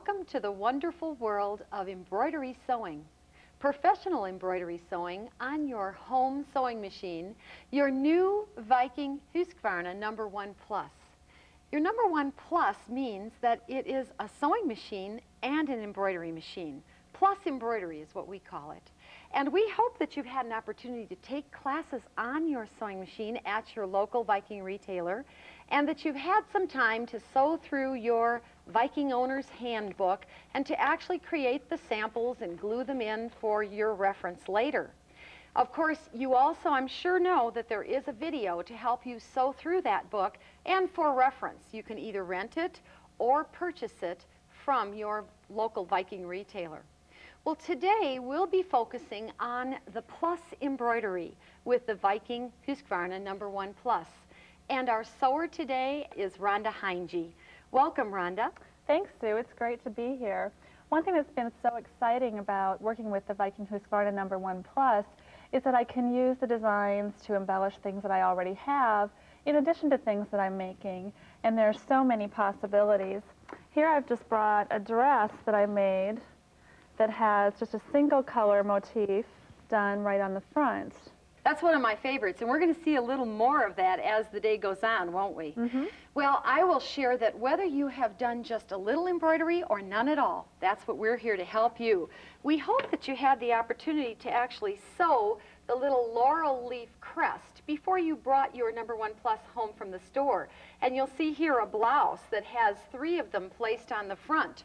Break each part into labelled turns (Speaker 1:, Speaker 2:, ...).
Speaker 1: Welcome to the wonderful world of embroidery sewing. Professional embroidery sewing on your home sewing machine, your new Viking Husqvarna #1 Plus. Your #1 Plus means that it is a sewing machine and an embroidery machine. Plus embroidery is what we call it. And we hope that you've had an opportunity to take classes on your sewing machine at your local Viking retailer, and that you've had some time to sew through your Viking owner's handbook and to actually create the samples and glue them in for your reference later. Of course, you also, I'm sure, know that there is a video to help you sew through that book, and for reference, you can either rent it or purchase it from your local Viking retailer. Well, today we'll be focusing on the plus embroidery with the Viking Husqvarna #1 Plus. And our sewer today is Rhonda Heinje. Welcome, Rhonda.
Speaker 2: Thanks, Sue. It's great to be here. One thing that's been so exciting about working with the Viking Husqvarna #1 Plus is that I can use the designs to embellish things that I already have, in addition to things that I'm making. And there's so many possibilities. Here I've just brought a dress that I made that has just a single color motif done right on the front.
Speaker 1: That's one of my favorites, and we're going to see a little more of that as the day goes on, won't we?
Speaker 2: Mm-hmm.
Speaker 1: Well, I will share that whether you have done just a little embroidery or none at all, that's what we're here to help you. We hope that you had the opportunity to actually sew the little laurel leaf crest before you brought your #1 Plus home from the store. And you'll see here a blouse that has 3 of them placed on the front.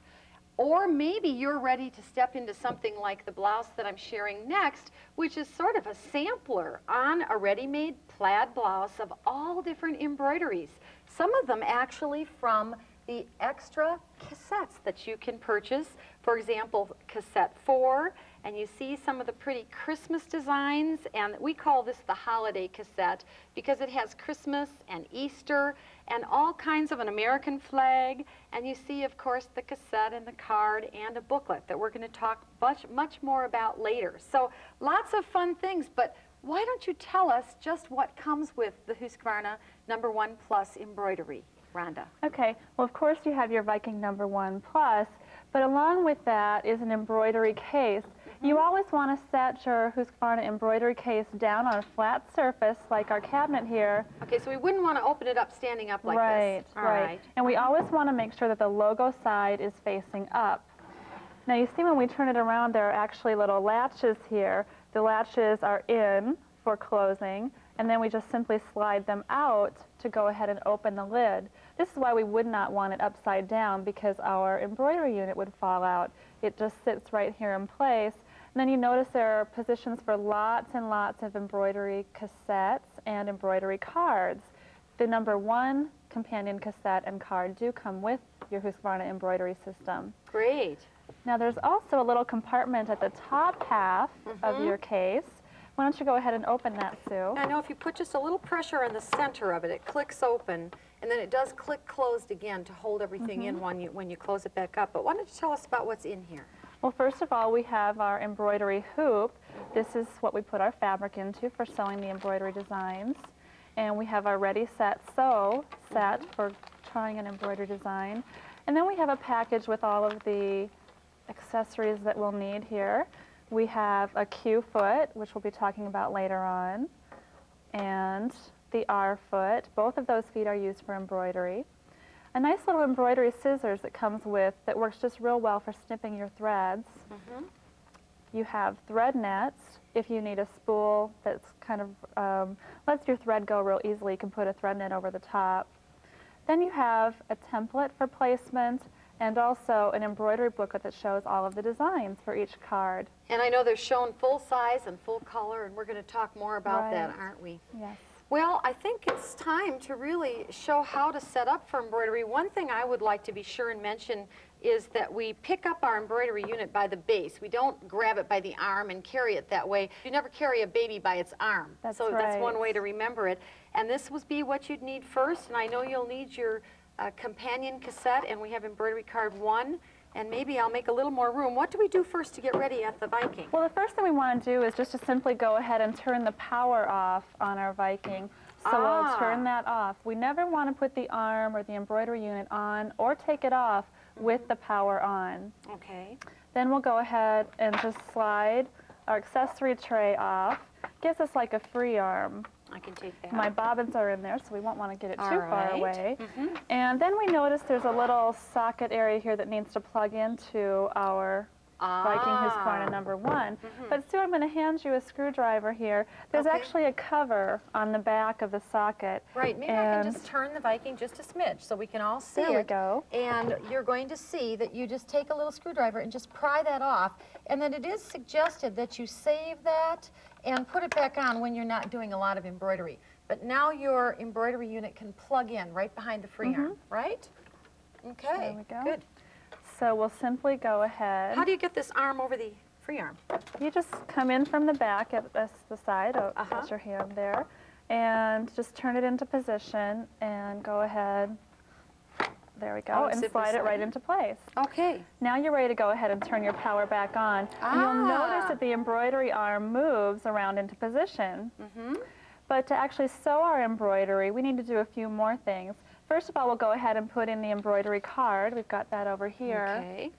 Speaker 1: Or maybe you're ready to step into something like the blouse that I'm sharing next, which is sort of a sampler on a ready-made plaid blouse of all different embroideries. Some of them actually from the extra cassettes that you can purchase. For example, cassette 4, and you see some of the pretty Christmas designs, and we call this the holiday cassette because it has Christmas and Easter and all kinds of an American flag, and you see, of course, the cassette and the card and a booklet that we're going to talk much more about later. So lots of fun things, but why don't you tell us just what comes with the Husqvarna #1 Plus embroidery, Rhonda?
Speaker 2: Okay, well, of course you have your Viking #1 Plus, but along with that is an embroidery case. You always want to set your Husqvarna embroidery case down on a flat surface like our cabinet here.
Speaker 1: Okay, so we wouldn't want to open it up standing up like this.
Speaker 2: Right. And we always want to make sure that the logo side is facing up. Now you see when we turn it around, there are actually little latches here. The latches are in for closing, and then we just simply slide them out to go ahead and open the lid. This is why we would not want it upside down, because our embroidery unit would fall out. It just sits right here in place. And then you notice there are positions for lots and lots of embroidery cassettes and embroidery cards. The #1 companion cassette and card do come with your Husqvarna embroidery system.
Speaker 1: Great.
Speaker 2: Now there's also a little compartment at the top half of your case. Why don't you go ahead and open that, Sue?
Speaker 1: I know if you put just a little pressure in the center of it, it clicks open, and then it does click closed again to hold everything in when you close it back up. But why don't you tell us about what's in here?
Speaker 2: Well, first of all, we have our embroidery hoop. This is what we put our fabric into for sewing the embroidery designs. And we have our Ready, Set, Sew set for trying an embroidery design. And then we have a package with all of the accessories that we'll need here. We have a Q foot, which we'll be talking about later on, and the R foot. Both of those feet are used for embroidery. A nice little embroidery scissors that comes with that works just real well for snipping your threads. You have thread nets. If you need a spool that's kind of lets your thread go real easily, you can put a thread net over the top. Then you have a template for placement, and also an embroidery booklet that shows all of the designs for each card.
Speaker 1: And I know they're shown full size and full color, and we're going to talk more about that, aren't we?
Speaker 2: Yes.
Speaker 1: Well, I think it's time to really show how to set up for embroidery. One thing I would like to be sure and mention is that we pick up our embroidery unit by the base. We don't grab it by the arm and carry it that way. You never carry a baby by its arm.
Speaker 2: That's
Speaker 1: so
Speaker 2: right.
Speaker 1: That's one way to remember it. And this would be what you'd need first, and I know you'll need your companion cassette, and we have embroidery card 1, and maybe I'll make a little more room. What do we do first to get ready at the Viking?
Speaker 2: Well, the first thing we want to do is just to simply go ahead and turn the power off on our Viking. So we'll turn that off. We never want to put the arm or the embroidery unit on or take it off with the power on.
Speaker 1: Okay.
Speaker 2: Then we'll go ahead and just slide our accessory tray off. Gives us like a free arm.
Speaker 1: I can take that.
Speaker 2: My bobbins are in there, so we won't want to get it too far away.
Speaker 1: Mm-hmm.
Speaker 2: And then we notice there's a little socket area here that needs to plug into our Viking Husqvarna #1. But Sue, I'm going to hand you a screwdriver here. There's actually a cover on the back of the socket.
Speaker 3: Right, maybe I can just turn the Viking just a smidge so we can all see it.
Speaker 2: There we go.
Speaker 3: And you're going to see that you just take a little screwdriver and just pry that off. And then it is suggested that you save that and put it back on when you're not doing a lot of embroidery. But now your embroidery unit can plug in right behind the free arm, right? Okay,
Speaker 2: There we go.
Speaker 3: good.
Speaker 2: So we'll simply go ahead.
Speaker 1: How do you get this arm over the free arm?
Speaker 2: You just come in from the back at the side, put your hand there, and just turn it into position and go ahead. There we go, and slide it right into place.
Speaker 1: Okay.
Speaker 2: Now you're ready to go ahead and turn your power back on. And you'll notice that the embroidery arm moves around into position. But to actually sew our embroidery, we need to do a few more things. First of all, we'll go ahead and put in the embroidery card. We've got that over here.
Speaker 1: Okay.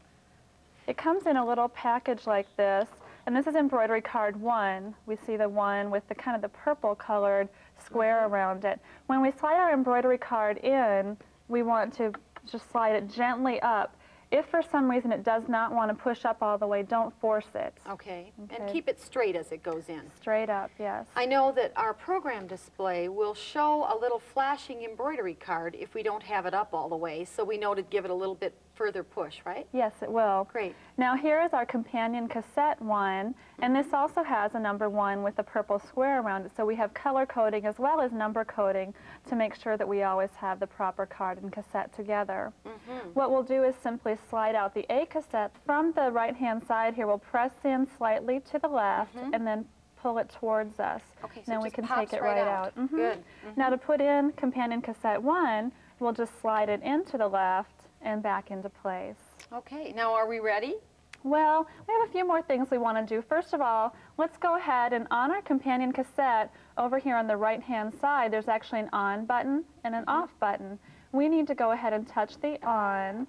Speaker 2: It comes in a little package like this, and this is embroidery card 1. We see the one with the kind of the purple colored square around it. When we slide our embroidery card in, we want to just slide it gently up. If for some reason it does not want to push up all the way, don't force it.
Speaker 1: Okay. And keep it straight as it goes in.
Speaker 2: Straight up, yes.
Speaker 1: I know that our program display will show a little flashing embroidery card if we don't have it up all the way, so we know to give it a little bit further push, right?
Speaker 2: Yes, it will.
Speaker 1: Great.
Speaker 2: Now here is our companion cassette one, and this also has a #1 with a purple square around it, so we have color coding as well as number coding to make sure that we always have the proper card and cassette together. What we'll do is simply slide out the A cassette from the right-hand side here. We'll press in slightly to the left and then pull it towards us.
Speaker 1: Okay, so
Speaker 2: then
Speaker 1: it
Speaker 2: we
Speaker 1: just
Speaker 2: can
Speaker 1: pops
Speaker 2: take it
Speaker 1: right
Speaker 2: right
Speaker 1: out.
Speaker 2: out.
Speaker 1: Good.
Speaker 2: Now to put in companion cassette 1, we'll just slide it into the left and back into place.
Speaker 1: Okay. Now, are we ready?
Speaker 2: Well, we have a few more things we want to do. First of all, let's go ahead and on our companion cassette, over here on the right-hand side, there's actually an on button and an off button. We need to go ahead and touch the on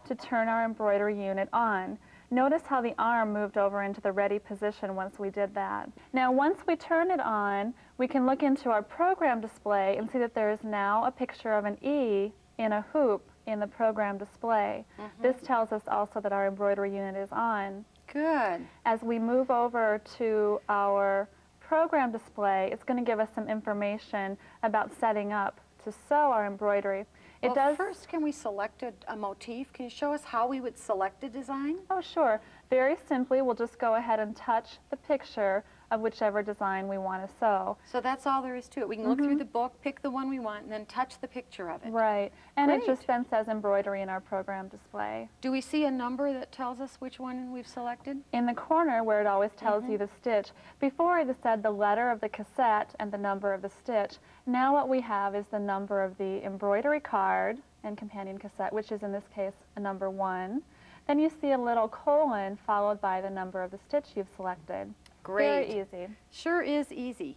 Speaker 2: to turn our embroidery unit on. Notice how the arm moved over into the ready position once we did that. Now, once we turn it on, we can look into our program display and see that there is now a picture of an E in a hoop in the program display. This tells us also that our embroidery unit is on.
Speaker 1: Good.
Speaker 2: As we move over to our program display, it's going to give us some information about setting up to sew our embroidery. It does.
Speaker 1: First, can we select a motif? Can you show us how we would select a design?
Speaker 2: Oh, sure. Very simply, we'll just go ahead and touch the picture of whichever design we want to sew.
Speaker 1: So that's all there is to it. We can look through the book, pick the one we want, and then touch the picture of it.
Speaker 2: Right. And
Speaker 1: Great.
Speaker 2: it just then says embroidery in our program display.
Speaker 1: Do we see a number that tells us which one we've selected?
Speaker 2: In the corner where it always tells you the stitch, before it said the letter of the cassette and the number of the stitch. Now what we have is the number of the embroidery card and companion cassette, which is in this case a #1. Then you see a little colon followed by the number of the stitch you've selected.
Speaker 1: Great.
Speaker 2: Very easy.
Speaker 1: Sure is easy.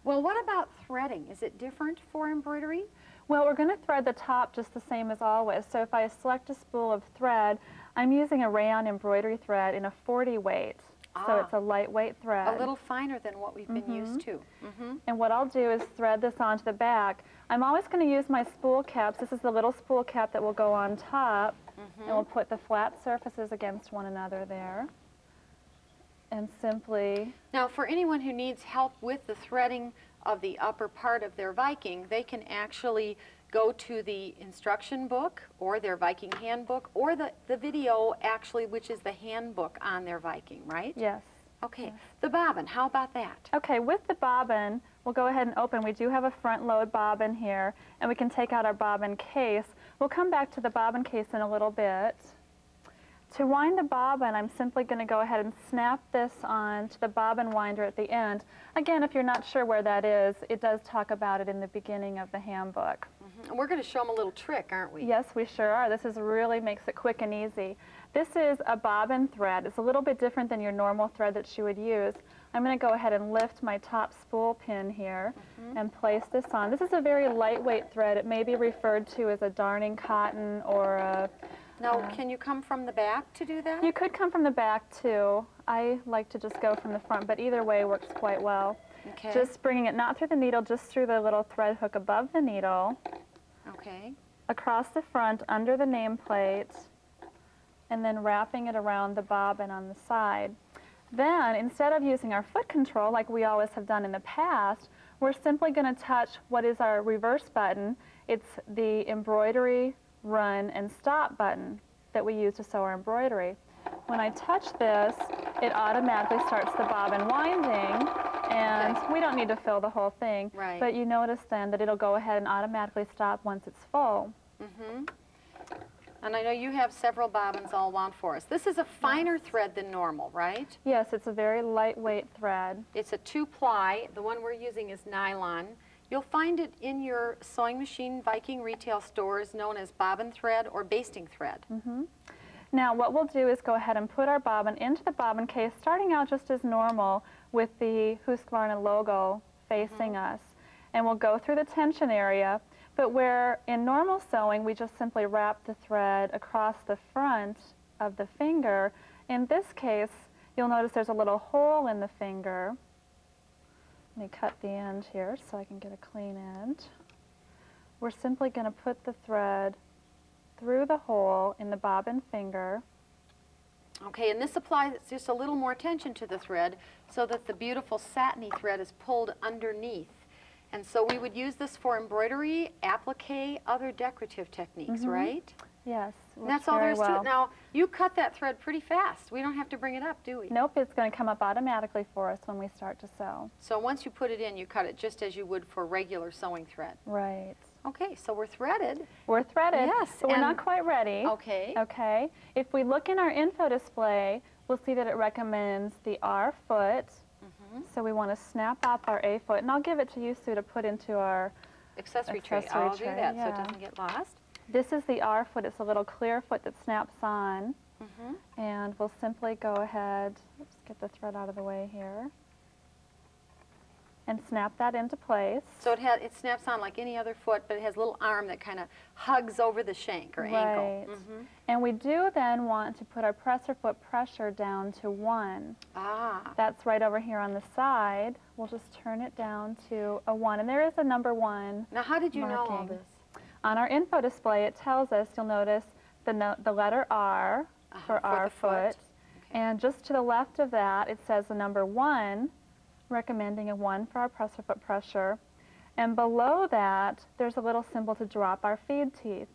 Speaker 1: Well, what about threading? Is it different for embroidery?
Speaker 2: Well, we're going to thread the top just the same as always. So if I select a spool of thread, I'm using a rayon embroidery thread in a 40 weight. So it's a lightweight thread.
Speaker 1: A little finer than what we've been used to.
Speaker 2: And what I'll do is thread this onto the back. I'm always going to use my spool caps. This is the little spool cap that will go on top. And we'll put the flat surfaces against one another there. And simply...
Speaker 1: Now, for anyone who needs help with the threading of the upper part of their Viking, they can actually go to the instruction book or their Viking handbook or the video, actually, which is the handbook on their Viking, right?
Speaker 2: Yes.
Speaker 1: Okay.
Speaker 2: Yes.
Speaker 1: The bobbin, how about that?
Speaker 2: Okay, with the bobbin, we'll go ahead and open. We do have a front load bobbin here, and we can take out our bobbin case. We'll come back to the bobbin case in a little bit. To wind the bobbin, I'm simply going to go ahead and snap this on to the bobbin winder at the end. Again, if you're not sure where that is, it does talk about it in the beginning of the handbook.
Speaker 1: And we're going to show them a little trick, aren't we?
Speaker 2: Yes, we sure are. This is really makes it quick and easy. This is a bobbin thread. It's a little bit different than your normal thread that you would use. I'm going to go ahead and lift my top spool pin here and place this on. This is a very lightweight thread. It may be referred to as a darning cotton or
Speaker 1: Now, can you come from the back to do that?
Speaker 2: You could come from the back too. I like to just go from the front, but either way works quite well.
Speaker 1: Okay.
Speaker 2: Just bringing it not through the needle, just through the little thread hook above the needle,
Speaker 1: Okay.
Speaker 2: across the front, under the nameplate, and then wrapping it around the bobbin on the side. Then, instead of using our foot control like we always have done in the past, we're simply going to touch what is our reverse button. It's the embroidery, run, and stop button that we use to sew our embroidery. When I touch this, it automatically starts the bobbin winding, and we don't need to fill the whole thing.
Speaker 1: Right.
Speaker 2: But you notice then that it'll go ahead and automatically stop once it's full.
Speaker 1: Mm-hmm. And I know you have several bobbins all wound for us. This is a finer thread than normal, right?
Speaker 2: Yes, it's a very lightweight thread.
Speaker 1: It's a 2-ply. The one we're using is nylon. You'll find it in your Sewing Machine Viking retail stores, known as bobbin thread or basting thread.
Speaker 2: Now what we'll do is go ahead and put our bobbin into the bobbin case, starting out just as normal with the Husqvarna logo facing us. And we'll go through the tension area, but where in normal sewing we just simply wrap the thread across the front of the finger, in this case you'll notice there's a little hole in the finger. Let me cut the end here so I can get a clean end. We're simply going to put the thread through the hole in the bobbin finger.
Speaker 1: Okay, and this applies just a little more tension to the thread so that the beautiful satiny thread is pulled underneath. And so we would use this for embroidery, applique, other decorative techniques, right?
Speaker 2: Yes,
Speaker 1: And that's all there is to it. Now, you cut that thread pretty fast. We don't have to bring it up, do we?
Speaker 2: Nope, it's going to come up automatically for us when we start to sew.
Speaker 1: So once you put it in, you cut it just as you would for regular sewing thread.
Speaker 2: Right.
Speaker 1: Okay, so we're threaded.
Speaker 2: We're threaded,
Speaker 1: Yes,
Speaker 2: but we're
Speaker 1: and-
Speaker 2: not quite ready.
Speaker 1: Okay.
Speaker 2: Okay. If we look in our info display, we'll see that it recommends the R foot. So we want to snap up our A foot, and I'll give it to you, Sue, to put into our
Speaker 1: Accessory tray.
Speaker 2: Accessory
Speaker 1: I'll do
Speaker 2: tray,
Speaker 1: that so it
Speaker 2: yeah.
Speaker 1: doesn't get lost.
Speaker 2: This is the R foot. It's a little clear foot that snaps on. And we'll simply go ahead, let's get the thread out of the way here, and snap that into place.
Speaker 1: So it snaps on like any other foot, but it has a little arm that kind of hugs over the shank or ankle.
Speaker 2: Right. And we do then want to put our presser foot pressure down to 1.
Speaker 1: Ah,
Speaker 2: That's right over here on the side. We'll just turn it down to a 1. And there is a number 1.
Speaker 1: now how did you know all
Speaker 2: Marking.
Speaker 1: this?
Speaker 2: On our info display, it tells us, you'll notice, the letter R for
Speaker 1: for
Speaker 2: our
Speaker 1: the foot.
Speaker 2: foot. And just to the left of that, it says the number 1, recommending a 1 for our presser foot pressure. And below that, there's a little symbol to drop our feed teeth.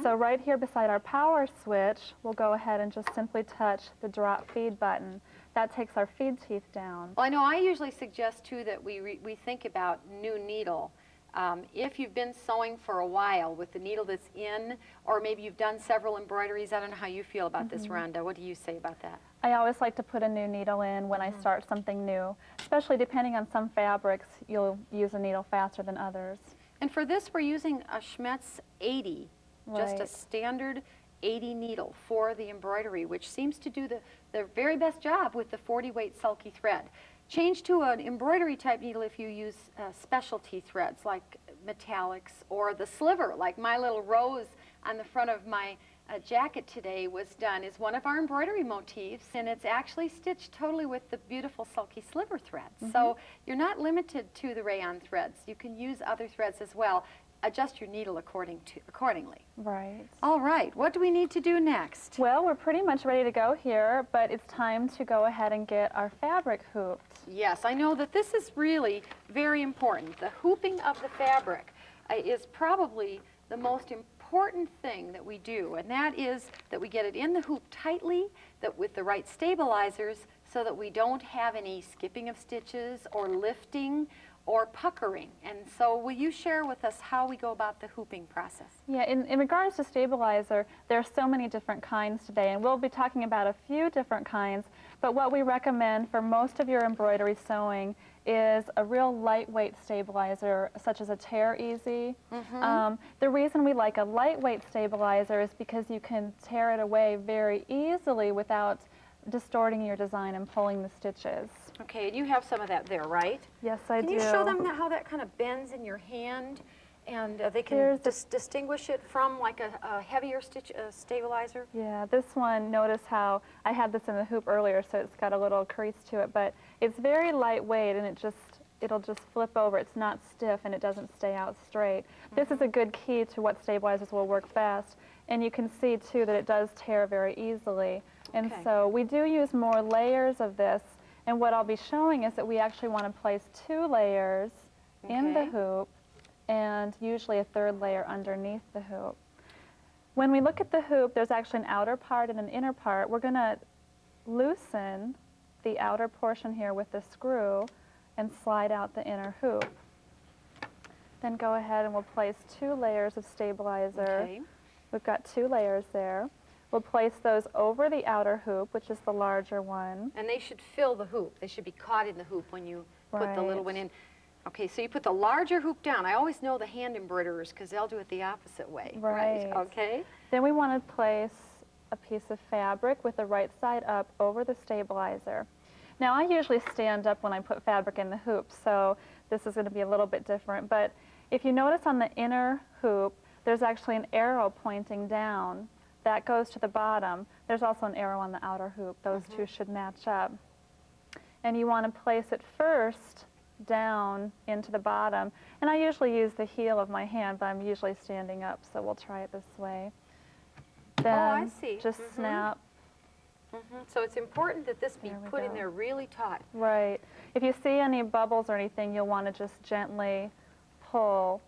Speaker 2: So right here beside our power switch, we'll go ahead and just simply touch the drop feed button. That takes our feed teeth down.
Speaker 1: Well, I know I usually suggest too that we think about new needle. If you've been sewing for a while with the needle that's in, or maybe you've done several embroideries, I don't know how you feel about this, Rhonda. What do you say about that?
Speaker 2: I always like to put a new needle in when I start something new, especially depending on some fabrics, you'll use a needle faster than others.
Speaker 1: And for this, we're using a Schmetz 80, just a
Speaker 2: Right.
Speaker 1: standard 80 needle for the embroidery, which seems to do the very best job with the 40-weight sulky thread. Change to an embroidery type needle if you use specialty threads like metallics or the sliver, like my little rose on the front of my jacket today was done, is one of our embroidery motifs, and it's actually stitched totally with the beautiful sulky sliver threads. So you're not limited to the rayon threads. You can use other threads as well. Adjust your needle accordingly.
Speaker 2: Right.
Speaker 1: All right, what do we need to do next?
Speaker 2: Well, we're pretty much ready to go here, but it's time to go ahead and get our fabric hooped.
Speaker 1: Yes, I know that this is really very important. The hooping of the fabric is probably the most important thing that we do, and that is that we get it in the hoop tightly, that with the right stabilizers, so that we don't have any skipping of stitches or lifting or puckering. And so will you share with us how we go about the hooping process?
Speaker 2: Yeah, in regards to stabilizer, there are so many different kinds today, and we'll be talking about a few different kinds, but what we recommend for most of your embroidery sewing is a real lightweight stabilizer, such as a Tear Easy. The reason we like a lightweight stabilizer is because you can tear it away very easily without distorting your design and pulling the stitches.
Speaker 1: Okay, and you have some of that there, right?
Speaker 2: Yes, I do.
Speaker 1: Can you show them how that kind of bends in your hand And they can distinguish it from like a heavier stitch stabilizer?
Speaker 2: Yeah, this one, notice how I had this in the hoop earlier, so it's got a little crease to it, but it's very lightweight and it'll just flip over. It's not stiff and it doesn't stay out straight. This is a good key to what stabilizers will work best. And you can see too that it does tear very easily. And so we do use more layers of this. And what I'll be showing is that we actually want to place 2 layers in the hoop and usually a 3rd layer underneath the hoop. When we look at the hoop, there's actually an outer part and an inner part. We're going to loosen the outer portion here with the screw and slide out the inner hoop. Then go ahead and we'll place 2 layers of stabilizer.
Speaker 1: Okay.
Speaker 2: We've got 2 layers there. We'll place those over the outer hoop, which is the larger one.
Speaker 1: And they should fill the hoop. They should be caught in the hoop when you put the little one in. Okay, so you put the larger hoop down. I always know the hand embroiderers because they'll do it the opposite way.
Speaker 2: Right.
Speaker 1: Okay.
Speaker 2: Then we want to place a piece of fabric with the right side up over the stabilizer. Now I usually stand up when I put fabric in the hoop, so this is going to be a little bit different. But if you notice on the inner hoop, there's actually an arrow pointing down. That goes to the bottom. There's also an arrow on the outer hoop. Those two should match up. And you want to place it first down into the bottom. And I usually use the heel of my hand, but I'm usually standing up, so we'll try it this way. Then
Speaker 1: I see.
Speaker 2: Just snap.
Speaker 1: So it's important that this be put in there really taut.
Speaker 2: Right. If you see any bubbles or anything, you'll want to just gently pull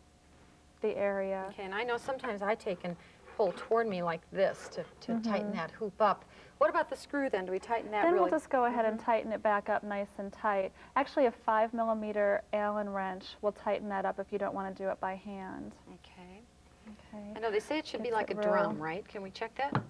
Speaker 2: the area.
Speaker 3: Okay, and I know sometimes I take and pull toward me like this to tighten that hoop up.
Speaker 1: What about the screw then? Do we tighten that
Speaker 2: Then
Speaker 1: really?
Speaker 2: we'll just go ahead and tighten it back up nice and tight. Actually, a 5mm Allen wrench will tighten that up if you don't want to do it by hand.
Speaker 1: Okay.
Speaker 2: Okay.
Speaker 1: I know they say it should be
Speaker 2: Gets
Speaker 1: like a
Speaker 2: it
Speaker 1: drum,
Speaker 2: real.
Speaker 1: right? Can we check that?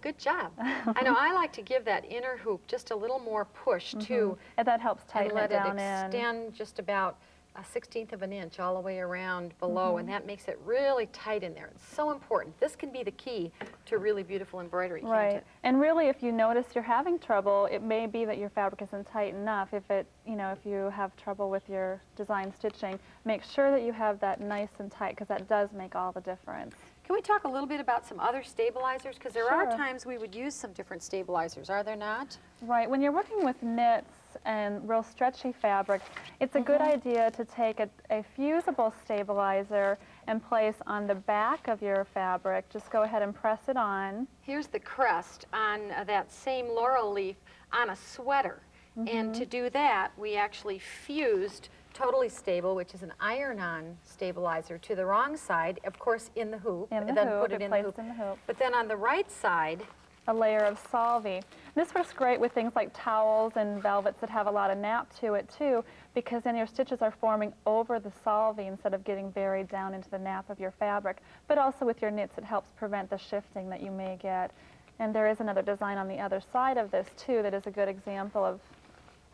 Speaker 1: Good job. I know I like to give that inner hoop just a little more push too.
Speaker 2: And that helps
Speaker 1: And
Speaker 2: tighten
Speaker 1: let
Speaker 2: it down
Speaker 1: it
Speaker 2: in.
Speaker 1: extend just about a 1/16 of an inch all the way around below, and that makes it really tight in there. It's so important. This can be the key to really beautiful embroidery, can't
Speaker 2: Right.
Speaker 1: it?
Speaker 2: And really, if you notice you're having trouble, it may be that your fabric isn't tight enough. If it, if you have trouble with your design stitching, make sure that you have that nice and tight, because that does make all the difference.
Speaker 1: Can we talk a little bit about some other stabilizers? Because there are
Speaker 2: Sure.
Speaker 1: times we would use some different stabilizers, are there not?
Speaker 2: Right. When you're working with knits and real stretchy fabric, it's a good idea to take a fusible stabilizer and place on the back of your fabric. Just go ahead and press it on.
Speaker 1: Here's the crest on that same laurel leaf on a sweater. And to do that, we actually fused Totally Stable, which is an iron-on stabilizer, to the wrong side, of course, in the hoop.
Speaker 2: In the
Speaker 1: and then
Speaker 2: hoop,
Speaker 1: put it in the hoop.
Speaker 2: placed in the hoop.
Speaker 1: But then on the right side,
Speaker 2: A layer of solvy. This works great with things like towels and velvets that have a lot of nap to it too, because then your stitches are forming over the solvy instead of getting buried down into the nap of your fabric. But also with your knits, it helps prevent the shifting that you may get. And there is another design on the other side of this too that is a good example of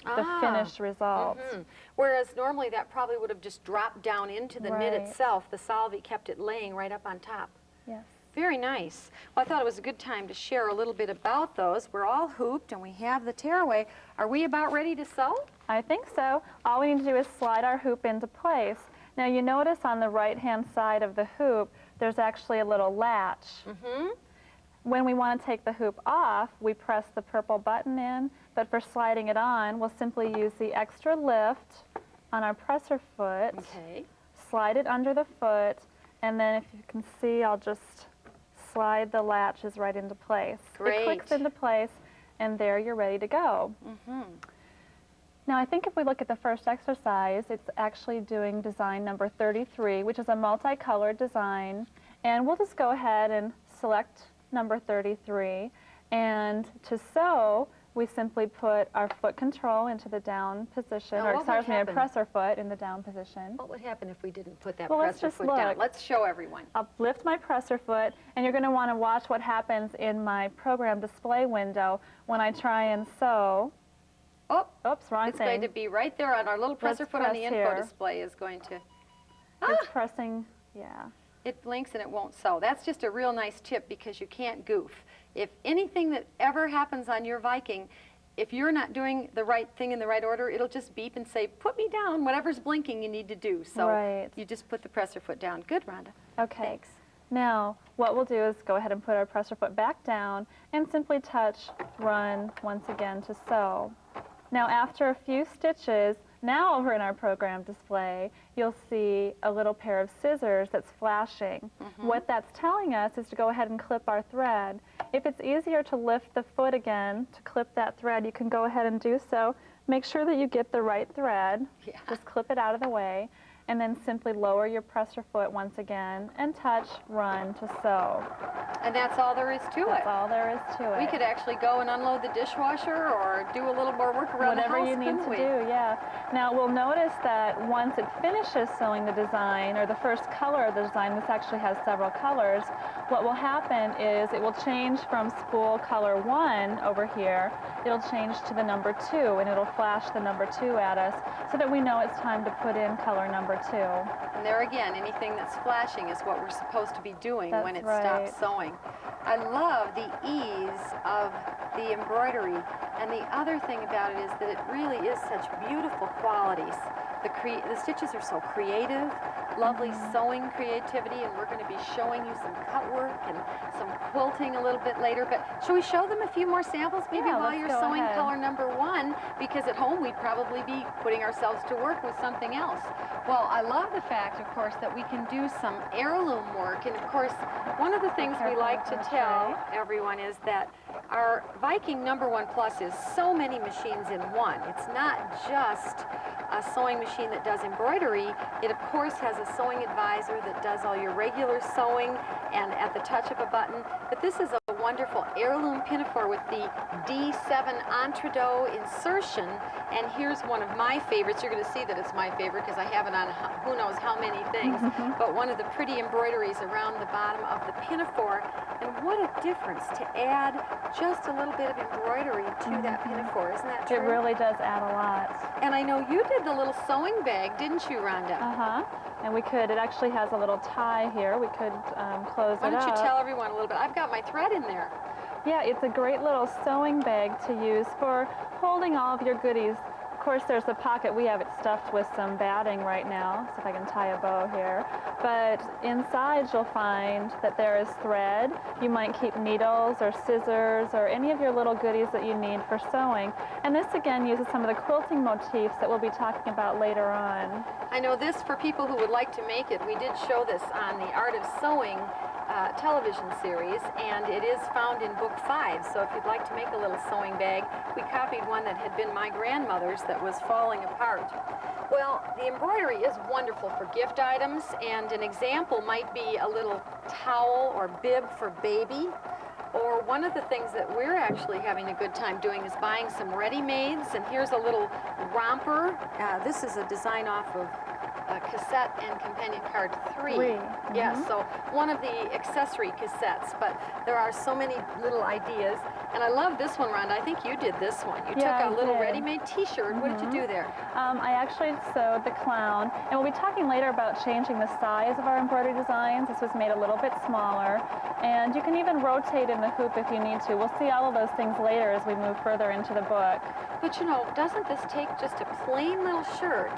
Speaker 2: the finished result.
Speaker 1: Whereas normally that probably would have just dropped down into the knit
Speaker 2: Right.
Speaker 1: itself. The solvy kept it laying right up on top.
Speaker 2: Yes.
Speaker 1: Very nice. Well, I thought it was a good time to share a little bit about those. We're all hooped and we have the tearaway. Are we about ready to sew?
Speaker 2: I think so. All we need to do is slide our hoop into place. Now you notice on the right-hand side of the hoop, there's actually a little latch. When we want to take the hoop off, we press the purple button in, but for sliding it on, we'll simply use the extra lift on our presser foot,
Speaker 1: Okay.
Speaker 2: slide it under the foot, and then if you can see, I'll just slide the latches right into place.
Speaker 1: Great.
Speaker 2: It clicks into place, and there you're ready to go. Now I think if we look at the first exercise, it's actually doing design number 33, which is a multicolored design. And we'll just go ahead and select number 33. And to sew, we simply put our foot control into the down position,
Speaker 1: Now,
Speaker 2: or
Speaker 1: what would
Speaker 2: excuse me, our
Speaker 1: happen?
Speaker 2: presser foot in the down position.
Speaker 1: What would happen if we didn't put that
Speaker 2: Well, let's
Speaker 1: presser
Speaker 2: just
Speaker 1: foot down?
Speaker 2: look.
Speaker 1: Let's show everyone.
Speaker 2: I'll lift my presser foot, and you're going to want to watch what happens in my program display window when I try and sew.
Speaker 1: Oh,
Speaker 2: Oops, wrong
Speaker 1: it's
Speaker 2: thing.
Speaker 1: going to be right there on our little presser
Speaker 2: Let's
Speaker 1: foot on the
Speaker 2: press
Speaker 1: info
Speaker 2: here.
Speaker 1: display is going to,
Speaker 2: It's pressing, yeah.
Speaker 1: it blinks and it won't sew. That's just a real nice tip because you can't goof. If anything that ever happens on your Viking, if you're not doing the right thing in the right order, it'll just beep and say, put me down, whatever's blinking you need to do. So
Speaker 2: Right.
Speaker 1: you just put the presser foot down. Good, Rhonda.
Speaker 2: Okay.
Speaker 1: Thanks.
Speaker 2: Now, what we'll do is go ahead and put our presser foot back down and simply touch run once again to sew. Now, after a few stitches, now over in our program display, you'll see a little pair of scissors that's flashing. What that's telling us is to go ahead and clip our thread. If it's easier to lift the foot again to clip that thread, you can go ahead and do so. Make sure that you get the right thread.
Speaker 1: Yeah.
Speaker 2: Just clip it out of the way, and then simply lower your presser foot once again and touch run to sew.
Speaker 1: And that's all there is to
Speaker 2: That's
Speaker 1: it.
Speaker 2: all there is to it.
Speaker 1: We could actually go and unload the dishwasher or do a little more work around
Speaker 2: Whatever
Speaker 1: the house,
Speaker 2: you need
Speaker 1: couldn't
Speaker 2: to
Speaker 1: we?
Speaker 2: do, yeah. Now we'll notice that once it finishes sewing the design, or the first color of the design, this actually has several colors, what will happen is it will change from spool color 1 over here, it'll change to the number 2, and it'll flash the number 2 at us so that we know it's time to put in color number 2.
Speaker 1: And there again, anything that's flashing is what we're supposed to be doing when it
Speaker 2: That's right.
Speaker 1: stops sewing. I love the ease of the embroidery, and the other thing about it is that it really is such beautiful qualities. The stitches are so creative, lovely sewing creativity, and we're going to be showing you some cut work and some quilting a little bit later. But should we show them a few more samples maybe
Speaker 2: Yeah,
Speaker 1: while
Speaker 2: let's
Speaker 1: you're
Speaker 2: go
Speaker 1: sewing
Speaker 2: ahead.
Speaker 1: color number 1? Because at home we'd probably be putting ourselves to work with something else. Well, I love the fact, of course, that we can do some heirloom work. And of course, one of the things we like to tell everyone is that our Viking number 1 Plus is so many machines in one. It's not just a sewing machine that does embroidery. It, of course, has a sewing advisor that does all your regular sewing and at the touch of a button. But this is a wonderful heirloom pinafore with the D7 entredeaux insertion. And here's one of my favorites. You're going to see that it's my favorite because I have it on who knows how many things. But one of the pretty embroideries around the bottom of the pinafore. And what a difference to add just a little bit of embroidery to that pinafore. Isn't that true?
Speaker 2: It really does add a lot.
Speaker 1: And I know you did the little sewing bag, didn't you, Rhonda?
Speaker 2: Uh-huh. And we could, it actually has a little tie here. We could close
Speaker 1: Why
Speaker 2: it
Speaker 1: don't
Speaker 2: up.
Speaker 1: you tell everyone a little bit? I've got my thread in there.
Speaker 2: Yeah, it's a great little sewing bag to use for holding all of your goodies. Of course, there's a pocket. We have it stuffed with some batting right now. See if I can tie a bow here. But inside, you'll find that there is thread. You might keep needles or scissors or any of your little goodies that you need for sewing. And this, again, uses some of the quilting motifs that we'll be talking about later on.
Speaker 1: I know this, for people who would like to make it, we did show this on the Art of Sewing television series, and it is found in book 5. So if you'd like to make a little sewing bag, we copied one that had been my grandmother's that was falling apart. Well, the embroidery is wonderful for gift items, and an example might be a little towel or bib for baby. Or one of the things that we're actually having a good time doing is buying some ready-mades, and here's a little romper. This is a design off of cassette and companion card 3. Yes, so one of the accessory cassettes, but there are so many little ideas. And I love this one, Rhonda. I think you did this one. You
Speaker 2: Yeah,
Speaker 1: took a
Speaker 2: I
Speaker 1: little
Speaker 2: did.
Speaker 1: ready-made t-shirt. What did you do there?
Speaker 2: I actually sewed the clown, and we'll be talking later about changing the size of our embroidery designs. This was made a little bit smaller, and you can even rotate in the hoop if you need to. We'll see all of those things later as we move further into the book.
Speaker 1: But you know, doesn't this take just a plain little shirt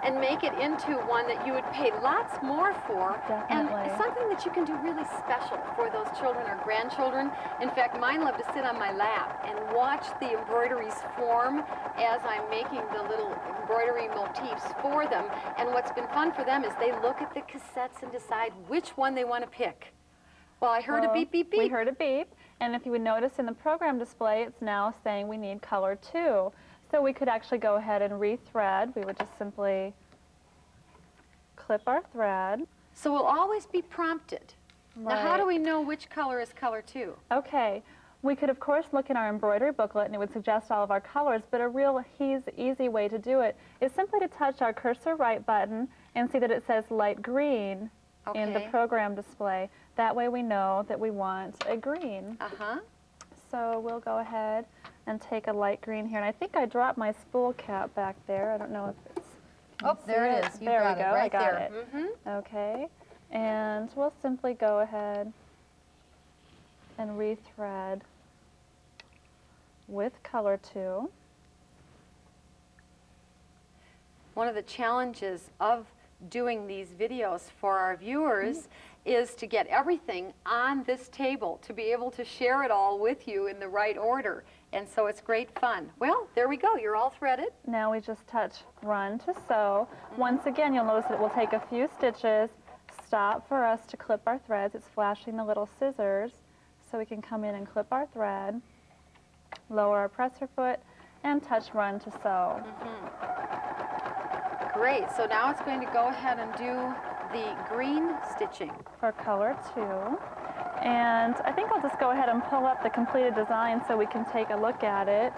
Speaker 1: and make it into one that you would pay lots more for?
Speaker 2: Definitely.
Speaker 1: And something that you can do really special for those children or grandchildren. In fact, mine love to sit on my lap and watch the embroideries form as I'm making the little embroidery motifs for them. And what's been fun for them is they look at the cassettes and decide which one they want to pick. Well, I heard a beep, beep, beep.
Speaker 2: We heard a beep, and if you would notice in the program display, it's now saying we need color 2. So we could actually go ahead and rethread. We would just simply clip our thread.
Speaker 1: So we'll always be prompted. Now, how do we know which color is color 2?
Speaker 2: Okay. We could, of course, look in our embroidery booklet, and it would suggest all of our colors, but a real easy way to do it is simply to touch our cursor right button and see that it says light green in the program display. That way we know that we want a green. So we'll go ahead and take a light green here, and I think I dropped my spool cap back there. I don't know if it's...
Speaker 3: Oh, there it is. You
Speaker 2: there
Speaker 3: got
Speaker 2: we go.
Speaker 3: it, right
Speaker 2: I got
Speaker 3: there.
Speaker 2: it. Okay. And we'll simply go ahead and rethread with color 2.
Speaker 1: One of the challenges of doing these videos for our viewers is to get everything on this table, to be able to share it all with you in the right order. And so it's great fun. Well, there we go. You're all threaded.
Speaker 2: Now we just touch run to sew. Once again, you'll notice that it will take a few stitches, stop for us to clip our threads. It's flashing the little scissors, so we can come in and clip our thread, lower our presser foot, and touch run to sew.
Speaker 1: Great. So now it's going to go ahead and do the green stitching.
Speaker 2: For color 2. And I think I'll just go ahead and pull up the completed design so we can take a look at it.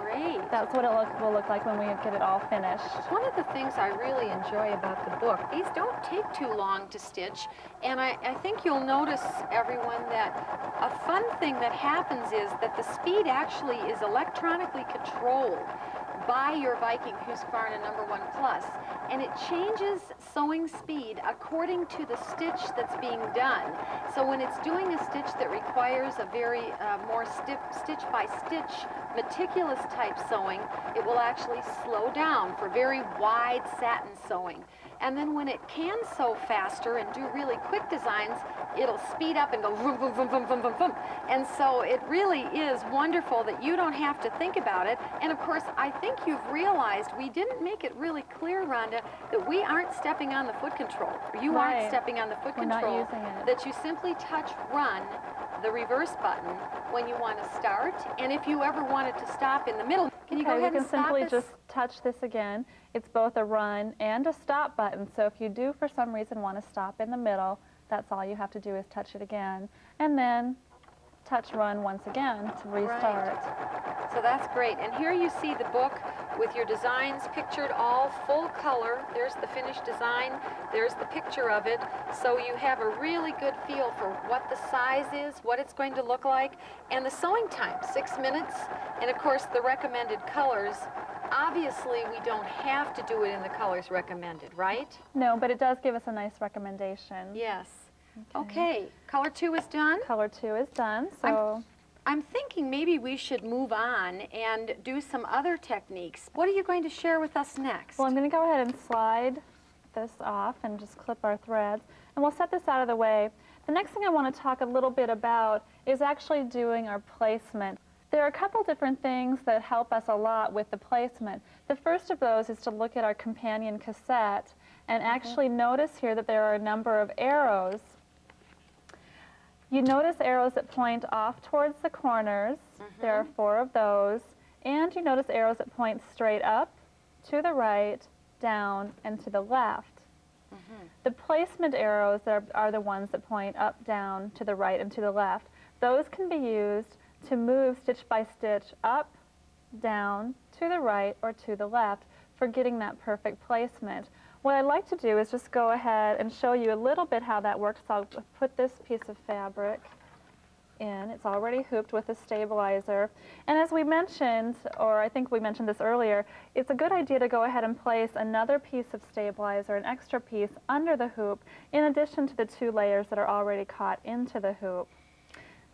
Speaker 1: Great.
Speaker 2: That's what it will look like when we get it all finished.
Speaker 1: One of the things I really enjoy about the book, these don't take too long to stitch, and I think you'll notice, everyone, that a fun thing that happens is that the speed actually is electronically controlled by your Viking Husqvarna #1 Plus, and it changes sewing speed according to the stitch that's being done. So when it's doing a stitch that requires a very more stitch by stitch, meticulous type sewing, it will actually slow down for very wide satin sewing. And then when it can sew faster and do really quick designs, it'll speed up and go vroom, vroom, vroom, vroom, vroom, vroom, vroom. And so it really is wonderful that you don't have to think about it. And of course, I think you've realized we didn't make it really clear, Rhonda, that we aren't stepping on the foot control. You aren't stepping on the foot control.
Speaker 2: We're not using it.
Speaker 1: That you simply touch run, the reverse button, when you want to start. And if you ever wanted to stop in the middle, can you go ahead and stop
Speaker 2: simply
Speaker 1: this?
Speaker 2: just touch this again. It's both a run and a stop button, so if you do for some reason want to stop in the middle, that's all you have to do is touch it again, and then touch run once again to restart.
Speaker 1: Right. So that's great. And here you see the book with your designs pictured all full color. There's the finished design. There's the picture of it. So you have a really good feel for what the size is, what it's going to look like, and the sewing time, 6 minutes. And of course, the recommended colors. Obviously, we don't have to do it in the colors recommended, right?
Speaker 2: No, but it does give us a nice recommendation.
Speaker 1: Yes. Okay. Color 2 is done.
Speaker 2: Color 2 is done, so...
Speaker 1: I'm thinking maybe we should move on and do some other techniques. What are you going to share with us next?
Speaker 2: Well, I'm going to go ahead and slide this off and just clip our threads, and we'll set this out of the way. The next thing I want to talk a little bit about is actually doing our placement. There are a couple different things that help us a lot with the placement. The first of those is to look at our companion cassette and actually notice here that there are a number of arrows. You notice arrows that point off towards the corners. There are 4 of those. And you notice arrows that point straight up, to the right, down, and to the left. The placement arrows are the ones that point up, down, to the right, and to the left. Those can be used to move stitch by stitch up, down, to the right, or to the left for getting that perfect placement. What I'd like to do is just go ahead and show you a little bit how that works. So I'll put this piece of fabric in. It's already hooped with a stabilizer. And as we mentioned, or I think we mentioned this earlier, it's a good idea to go ahead and place another piece of stabilizer, an extra piece, under the hoop, in addition to the 2 layers that are already caught into the hoop.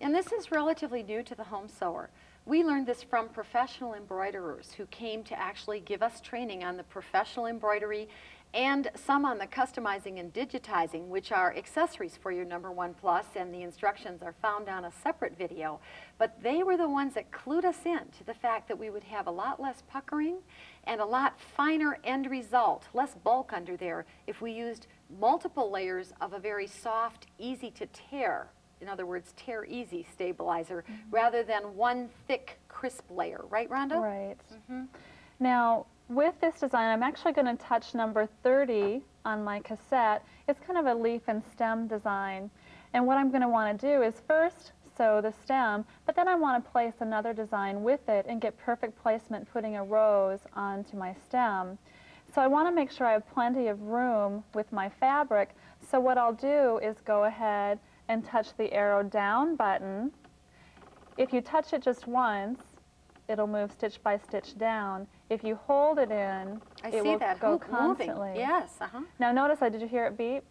Speaker 1: And this is relatively new to the home sewer. We learned this from professional embroiderers who came to actually give us training on the professional embroidery and some on the customizing and digitizing, which are accessories for your #1 Plus, and the instructions are found on a separate video. But they were the ones that clued us in to the fact that we would have a lot less puckering and a lot finer end result, less bulk under there, if we used multiple layers of a very soft, easy to tear, in other words, tear easy stabilizer, rather than one thick, crisp layer. Right, Rhonda?
Speaker 2: Right. Now, with this design, I'm actually going to touch number 30 on my cassette. It's kind of a leaf and stem design. And what I'm going to want to do is first sew the stem, but then I want to place another design with it and get perfect placement putting a rose onto my stem. So I want to make sure I have plenty of room with my fabric. So what I'll do is go ahead and touch the arrow down button. If you touch it just once, it'll move stitch by stitch down. If you hold it in, it will go constantly.
Speaker 1: Moving. Yes,
Speaker 2: Now notice, did you hear it beep?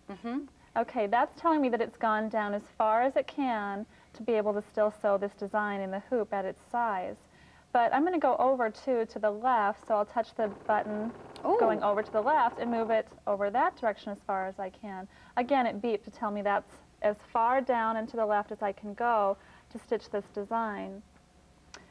Speaker 2: Okay, that's telling me that it's gone down as far as it can to be able to still sew this design in the hoop at its size. But I'm going to go over to the left, so I'll touch the button going over to the left and move it over that direction as far as I can. Again, it beeped to tell me that's as far down and to the left as I can go to stitch this design.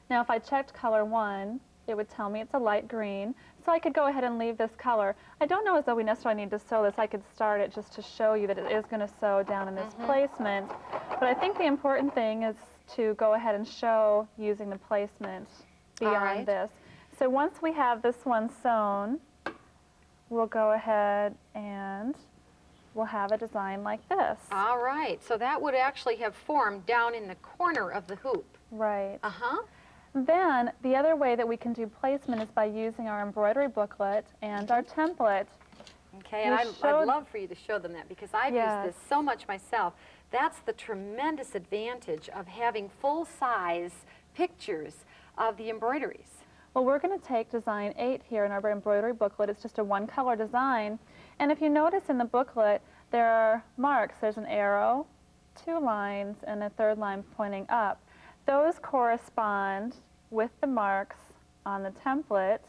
Speaker 2: Now if I checked color 1, it would tell me it's a light green, so I could go ahead and leave this color. I don't know as though we necessarily need to sew this. I could start it just to show you that it is going to sew down in this placement. But I think the important thing is to go ahead and show using the placement beyond this. So once we have this one sewn, we'll go ahead and we'll have a design like this.
Speaker 1: All right, so that would actually have formed down in the corner of the hoop.
Speaker 2: Right.
Speaker 1: Uh-huh.
Speaker 2: Then the other way that we can do placement is by using our embroidery booklet and our template.
Speaker 1: Okay, and I'd love for you to show them that because I've used this so much myself. That's the tremendous advantage of having full-size pictures of the embroideries.
Speaker 2: Well, we're going to take design 8 here in our embroidery booklet. It's just a one-color design. And if you notice in the booklet, there are marks. There's an arrow, 2 lines, and a 3rd line pointing up. Those correspond with the marks on the template.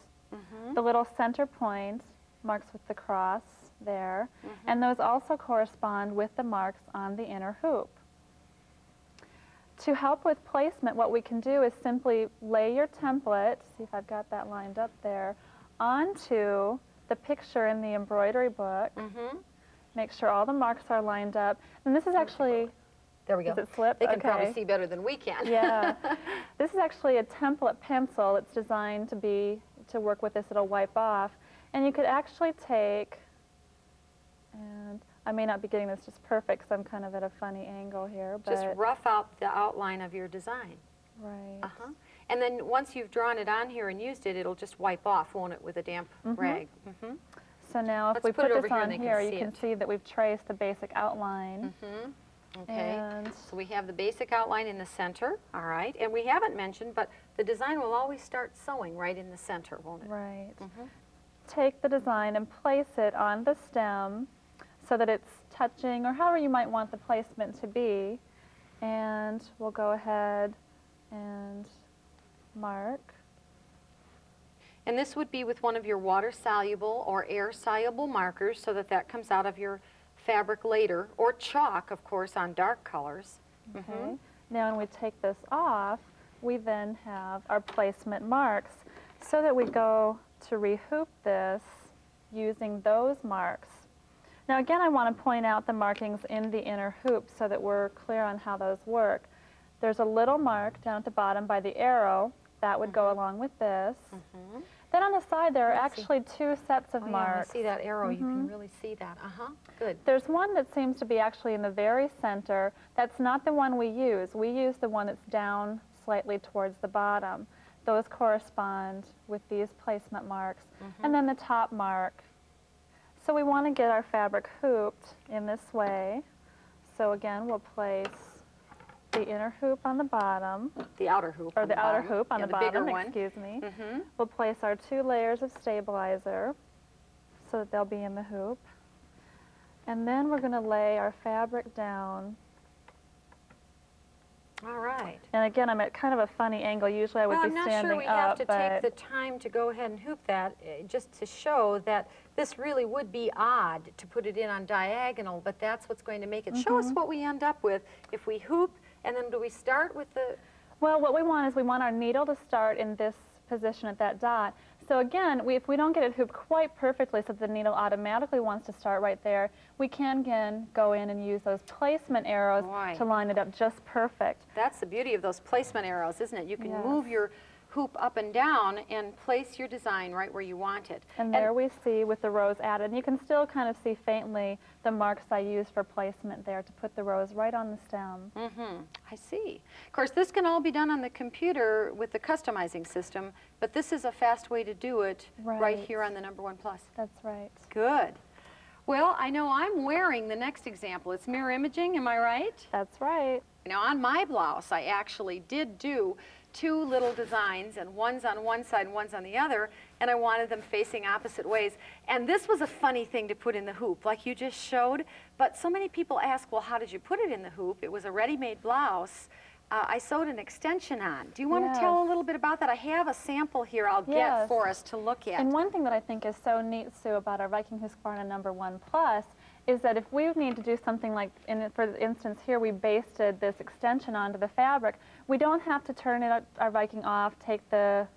Speaker 2: The little center point marks with the cross there. And those also correspond with the marks on the inner hoop. To help with placement, what we can do is simply lay your template, see if I've got that lined up there, onto the picture in the embroidery book. Make sure all the marks are lined up. And this is actually...
Speaker 1: There we go.
Speaker 2: Does it slip?
Speaker 1: They can probably see better than we can.
Speaker 2: Yeah. This is actually a template pencil. It's designed to work with this. It'll wipe off. And you could actually take, and I may not be getting this just perfect because I'm kind of at a funny angle here, but...
Speaker 1: Just rough out the outline of your design.
Speaker 2: Right.
Speaker 1: And then once you've drawn it on here and used it, it'll just wipe off, won't it, with a damp rag?
Speaker 2: So now if
Speaker 1: Let's
Speaker 2: we
Speaker 1: put it
Speaker 2: put
Speaker 1: over
Speaker 2: this
Speaker 1: here
Speaker 2: on
Speaker 1: and they
Speaker 2: here,
Speaker 1: can
Speaker 2: you
Speaker 1: see
Speaker 2: can
Speaker 1: it.
Speaker 2: see that we've traced the basic outline.
Speaker 1: Okay,
Speaker 2: And
Speaker 1: so we have the basic outline in the center, all right, and we haven't mentioned, but the design will always start sewing right in the center, won't it?
Speaker 2: right. Take the design and place it on the stem so that it's touching, or however you might want the placement to be. And we'll go ahead and mark.
Speaker 1: And this would be with one of your water-soluble or air-soluble markers so that that comes out of your fabric later, or chalk, of course, on dark colors.
Speaker 2: Okay. Now when we take this off, we then have our placement marks so that we go to rehoop this using those marks. Now again, I want to point out the markings in the inner hoop so that we're clear on how those work. There's a little mark down at the bottom by the arrow. That would go along with this. Then on the side there are actually 2 sets of marks.
Speaker 1: See that arrow, you can really see that. Good.
Speaker 2: There's one that seems to be actually in the very center. That's not the one we use. We use the one that's down slightly towards the bottom. Those correspond with these placement marks. And then the top mark. So we want to get our fabric hooped in this way. So again, we'll place the inner hoop on the bottom.
Speaker 1: The outer hoop.
Speaker 2: Or the outer hoop on
Speaker 1: yeah,
Speaker 2: the bottom,
Speaker 1: bigger one.
Speaker 2: excuse me. We'll place our 2 layers of stabilizer so that they'll be in the hoop. And then we're going to lay our fabric down.
Speaker 1: All right.
Speaker 2: And again, I'm at kind of a funny angle. Usually I would be
Speaker 1: I'm not
Speaker 2: standing
Speaker 1: sure we
Speaker 2: up,
Speaker 1: have to
Speaker 2: but
Speaker 1: take the time to go ahead and hoop that, just to show that this really would be odd to put it in on diagonal, but that's what's going to make it. Show us what we end up with if we hoop, and then do we start with the...
Speaker 2: Well, what we want is we want our needle to start in this position at that dot. So again, if we don't get it hooped quite perfectly so that the needle automatically wants to start right there, we can again go in and use those placement arrows to line it up just perfect.
Speaker 1: That's the beauty of those placement arrows, isn't it? You can move your hoop up and down and place your design right where you want it.
Speaker 2: And there we see with the rows added. And you can still kind of see faintly the marks I used for placement there to put the rows right on the stem.
Speaker 1: I see. Of course, this can all be done on the computer with the customizing system, but this is a fast way to do it right here on the #1 Plus.
Speaker 2: That's right.
Speaker 1: Good. Well, I know I'm wearing the next example. It's mirror imaging, am I right?
Speaker 2: That's right.
Speaker 1: Now, on my blouse, I actually did do 2 little designs, and one's on one side and one's on the other, and I wanted them facing opposite ways. And this was a funny thing to put in the hoop, like you just showed, but so many people ask, well, how did you put it in the hoop? It was a ready-made blouse, I sewed an extension on. Do you want
Speaker 2: Yes.
Speaker 1: to tell a little bit about that? I have a sample here I'll get
Speaker 2: Yes.
Speaker 1: for us to look at.
Speaker 2: And one thing that I think is so neat, Sue, about our Viking Husqvarna #1 Plus is that if we need to do something like, for instance here, we basted this extension onto the fabric, we don't have to turn our Viking off, take the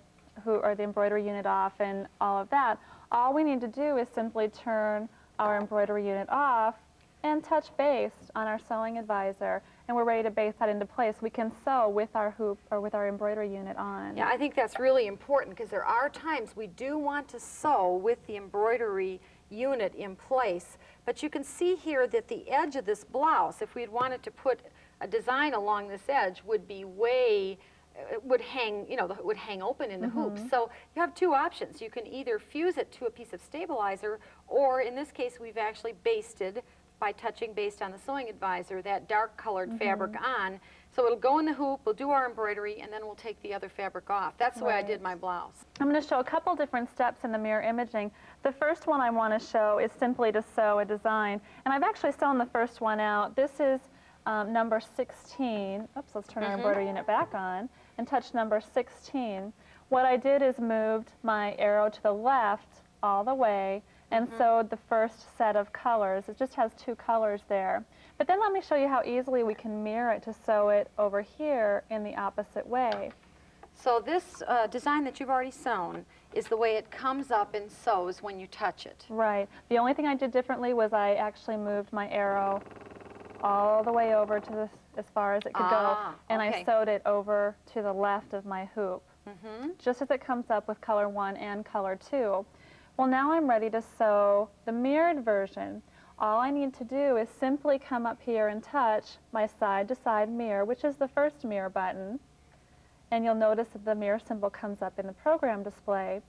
Speaker 2: the embroidery unit off and all of that. All we need to do is simply turn our embroidery unit off and touch baste on our sewing advisor, and we're ready to baste that into place. We can sew with our hoop or with our embroidery unit on.
Speaker 1: Yeah, I think that's really important because there are times we do want to sew with the embroidery unit in place, but you can see here that the edge of this blouse, if we had wanted to put a design along this edge, would be way, it would hang, you know, it would hang open in the hoop. So you have two options. You can either fuse it to a piece of stabilizer, or in this case we've actually basted by touching based on the sewing advisor that dark colored fabric on. So it'll go in the hoop, we'll do our embroidery, and then we'll take the other fabric off. That's the way I did my blouse.
Speaker 2: I'm going to show a couple different steps in the mirror imaging. The first one I want to show is simply to sew a design, and I've actually sewn the first one out. This is number 16. Oops, let's turn our embroidery unit back on and touch number 16. What I did is moved my arrow to the left all the way and sewed the first set of colors. It just has 2 colors there. But then let me show you how easily we can mirror it to sew it over here in the opposite way.
Speaker 1: So this design that you've already sewn is the way it comes up and sews when you touch it.
Speaker 2: Right. The only thing I did differently was I actually moved my arrow all the way over to this, as far as it could go, and I sewed it over to the left of my hoop, just as it comes up with color 1 and color 2. Well, now I'm ready to sew the mirrored version. All I need to do is simply come up here and touch my side-to-side mirror, which is the first mirror button, and you'll notice that the mirror symbol comes up in the program display.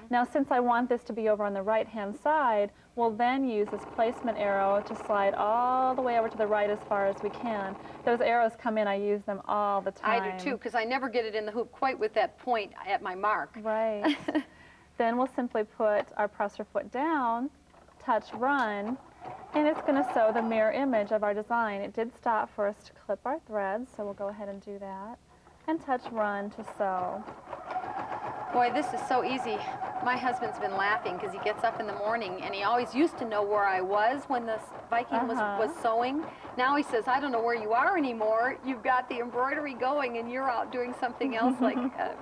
Speaker 2: Now, since I want this to be over on the right-hand side, we'll then use this placement arrow to slide all the way over to the right as far as we can. Those arrows come in, I use them all the time.
Speaker 1: I do too, because I never get it in the hoop quite with that point at my mark.
Speaker 2: Right. Then we'll simply put our presser foot down, touch run, and it's going to sew the mirror image of our design. It did stop for us to clip our threads, so we'll go ahead and do that. And touch run to sew.
Speaker 1: Boy, this is so easy. My husband's been laughing because he gets up in the morning and he always used to know where I was when the Viking was sewing. Now he says, I don't know where you are anymore. You've got the embroidery going and you're out doing something else like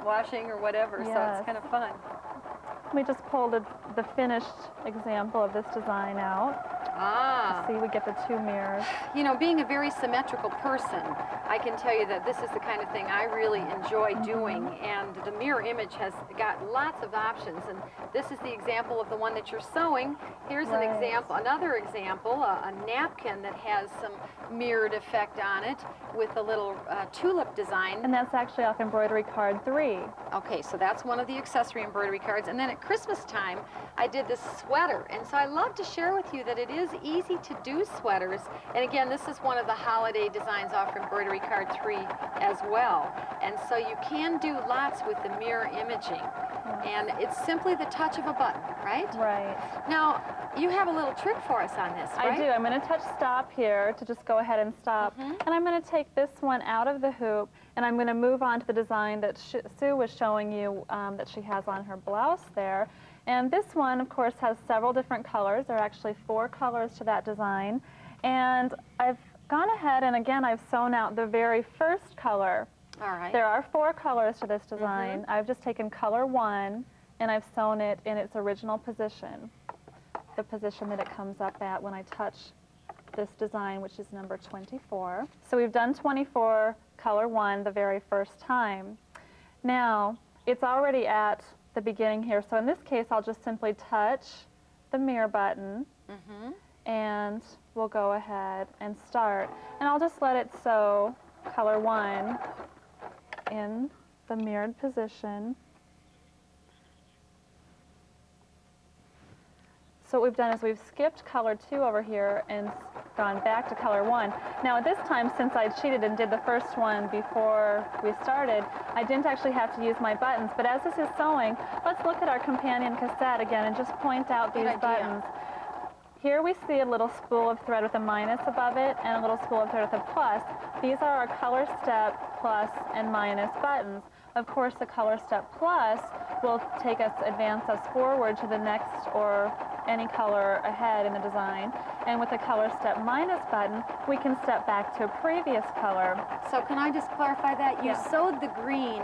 Speaker 1: washing or whatever, so it's kind of fun.
Speaker 2: We just pulled the finished example of this design out. See, we get the 2 mirrors.
Speaker 1: You know, being a very symmetrical person, I can tell you that this is the kind of thing I really enjoy doing, and the mirror image has got lots of options, and this is the example of the one that you're sewing. Here's an example, another example, a napkin that has some mirrored effect on it with a little tulip design.
Speaker 2: And that's actually off embroidery card 3.
Speaker 1: Okay, so that's one of the accessory embroidery cards, and then at Christmas time, I did this sweater, and so I love to share with you that it is easy to do sweaters, and again, this is one of the holiday designs off embroidery card 3 as well, and so you can do lots with the mirror imaging, and it's simply the touch of a button, right?
Speaker 2: Right.
Speaker 1: Now, you have a little trick for us on this, right?
Speaker 2: I do. I'm going to touch stop here to just go ahead and stop, and I'm going to take this one out of the hoop, and I'm going to move on to the design that Sue was showing you that she has on her blouse there. And this one, of course, has several different colors. There are actually 4 colors to that design. And I've gone ahead and, again, I've sewn out the very first color.
Speaker 1: All right.
Speaker 2: There are 4 colors to this design. I've just taken color 1, and I've sewn it in its original position, the position that it comes up at when I touch this design, which is number 24. So we've done 24, color 1, the very first time. Now, it's already at the beginning here, so in this case I'll just simply touch the mirror button and we'll go ahead and start, and I'll just let it sew color 1 in the mirrored position. So what we've done is we've skipped color 2 over here and gone back to color 1. Now at this time, since I cheated and did the first one before we started, I didn't actually have to use my buttons, but as this is sewing, let's look at our companion cassette again and just point out these buttons. Here we see a little spool of thread with a minus above it and a little spool of thread with a plus. These are our color step plus and minus buttons. Of course, the color step plus will advance us forward to the next or any color ahead in the design. And with the color step minus button, we can step back to a previous color.
Speaker 1: So can I just clarify that? You
Speaker 2: Yeah.
Speaker 1: sewed the green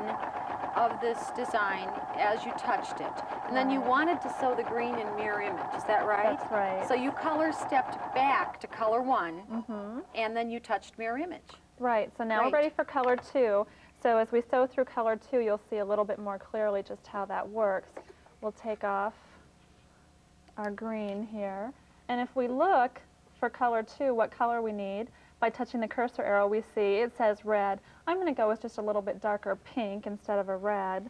Speaker 1: of this design as you touched it. And then you wanted to sew the green in mirror image, is that right?
Speaker 2: That's right.
Speaker 1: So you color stepped back to color 1, and then you touched mirror image.
Speaker 2: Right, so now
Speaker 1: Great.
Speaker 2: we're ready for color 2. So as we sew through color 2, you'll see a little bit more clearly just how that works. We'll take off our green here. And if we look for color 2, what color we need, by touching the cursor arrow, we see it says red. I'm going to go with just a little bit darker pink instead of a red.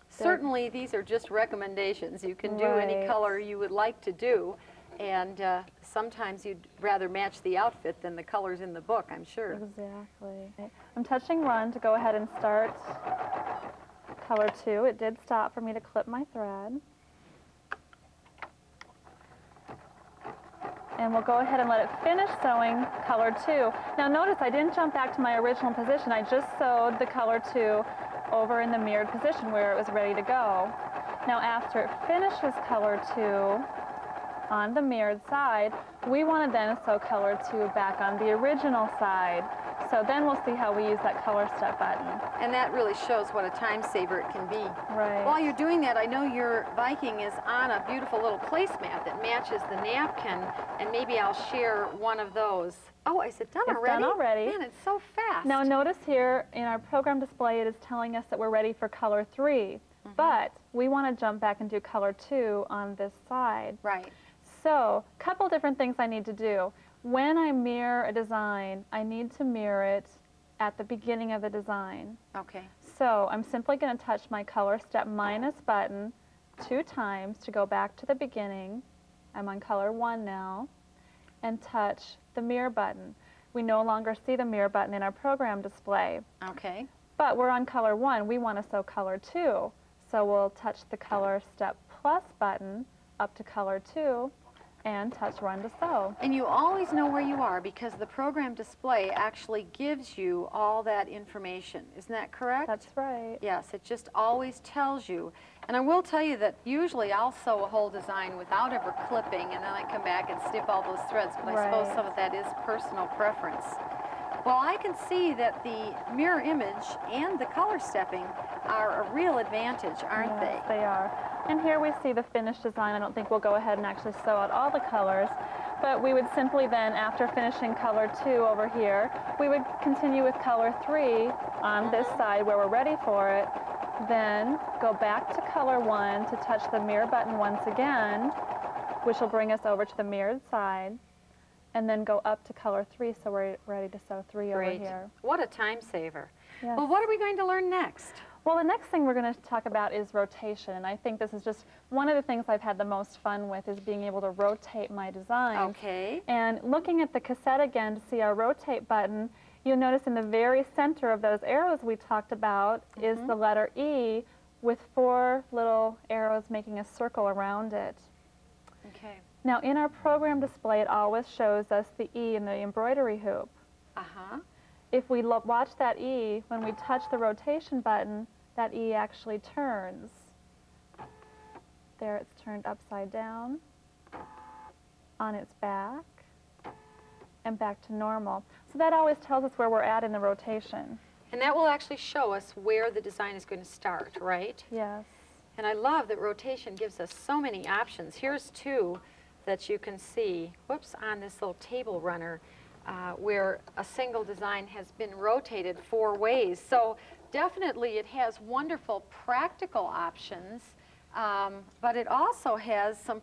Speaker 1: Certainly, these are just recommendations. You can do any
Speaker 2: Right.
Speaker 1: color you would like to do. And sometimes you'd rather match the outfit than the colors in the book, I'm sure.
Speaker 2: Exactly. I'm touching run to go ahead and start color 2. It did stop for me to clip my thread. And we'll go ahead and let it finish sewing color 2. Now notice I didn't jump back to my original position. I just sewed the color 2 over in the mirrored position where it was ready to go. Now after it finishes color 2 on the mirrored side, we want to then sew color 2 back on the original side. So then we'll see how we use that color step button.
Speaker 1: And that really shows what a time saver it can be.
Speaker 2: Right.
Speaker 1: While you're doing that, I know your Viking is on a beautiful little placemat that matches the napkin, and maybe I'll share one of those. Oh, is it done
Speaker 2: It's
Speaker 1: already?
Speaker 2: done already.
Speaker 1: Man, it's so fast.
Speaker 2: Now notice here in our program display it is telling us that we're ready for color 3, but we want to jump back and do color 2 on this side.
Speaker 1: Right.
Speaker 2: So, a couple different things I need to do. When I mirror a design, I need to mirror it at the beginning of the design.
Speaker 1: Okay.
Speaker 2: So, I'm simply going to touch my color step minus button 2 times to go back to the beginning. I'm on color 1 now, and touch the mirror button. We no longer see the mirror button in our program display,
Speaker 1: Okay.
Speaker 2: but we're on color 1. We want to sew color 2. So we'll touch the color step plus button up to color 2 and touch run to sew.
Speaker 1: And you always know where you are because the program display actually gives you all that information. Isn't that correct?
Speaker 2: That's right.
Speaker 1: Yes, it just always tells you. And I will tell you that usually I'll sew a whole design without ever clipping, and then I come back and snip all those threads, but I suppose
Speaker 2: Right.
Speaker 1: some of that is personal preference. Well, I can see that the mirror image and the color stepping are a real advantage, aren't
Speaker 2: Yes,
Speaker 1: they?
Speaker 2: they are. And here we see the finished design. I don't think we'll go ahead and actually sew out all the colors, but we would simply then, after finishing color 2 over here, we would continue with color 3 on this side where we're ready for it, then go back to color 1 to touch the mirror button once again, which will bring us over to the mirrored side, and then go up to color 3 so we're ready to sew 3 over
Speaker 1: Great.
Speaker 2: here.
Speaker 1: What a time saver.
Speaker 2: Yes.
Speaker 1: Well, what are we going to learn next?
Speaker 2: Well, the next thing we're going to talk about is rotation, and I think this is just one of the things I've had the most fun with is being able to rotate my designs.
Speaker 1: Okay.
Speaker 2: And looking at the cassette again to see our rotate button, you'll notice in the very center of those arrows we talked about is the letter E with 4 little arrows making a circle around it.
Speaker 1: Okay.
Speaker 2: Now in our program display it always shows us the E in the embroidery hoop.
Speaker 1: Uh-huh.
Speaker 2: If we watch that E, when we touch the rotation button, that E actually turns. There it's turned upside down, on its back, and back to normal. So that always tells us where we're at in the rotation.
Speaker 1: And that will actually show us where the design is going to start, right?
Speaker 2: Yes.
Speaker 1: And I love that rotation gives us so many options. Here's 2 that you can see, whoops, on this little table runner where a single design has been rotated 4 ways. So definitely it has wonderful practical options, but it also has some,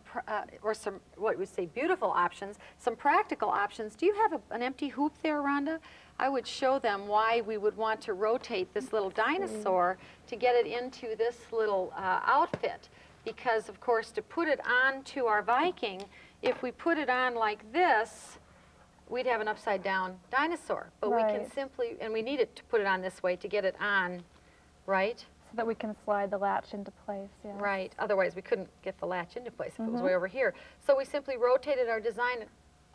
Speaker 1: what we say, beautiful options, some practical options. Do you have an empty hoop there, Rhonda? I would show them why we would want to rotate this little dinosaur to get it into this little outfit. Because, of course, to put it onto our Viking, if we put it on like this, we'd have an upside-down dinosaur. But we can
Speaker 2: Right.
Speaker 1: simply, and we need it to put it on this way to get it on, right?
Speaker 2: so that we can slide the latch into place, yeah.
Speaker 1: Right, otherwise we couldn't get the latch into place if it was way over here. So we simply rotated our design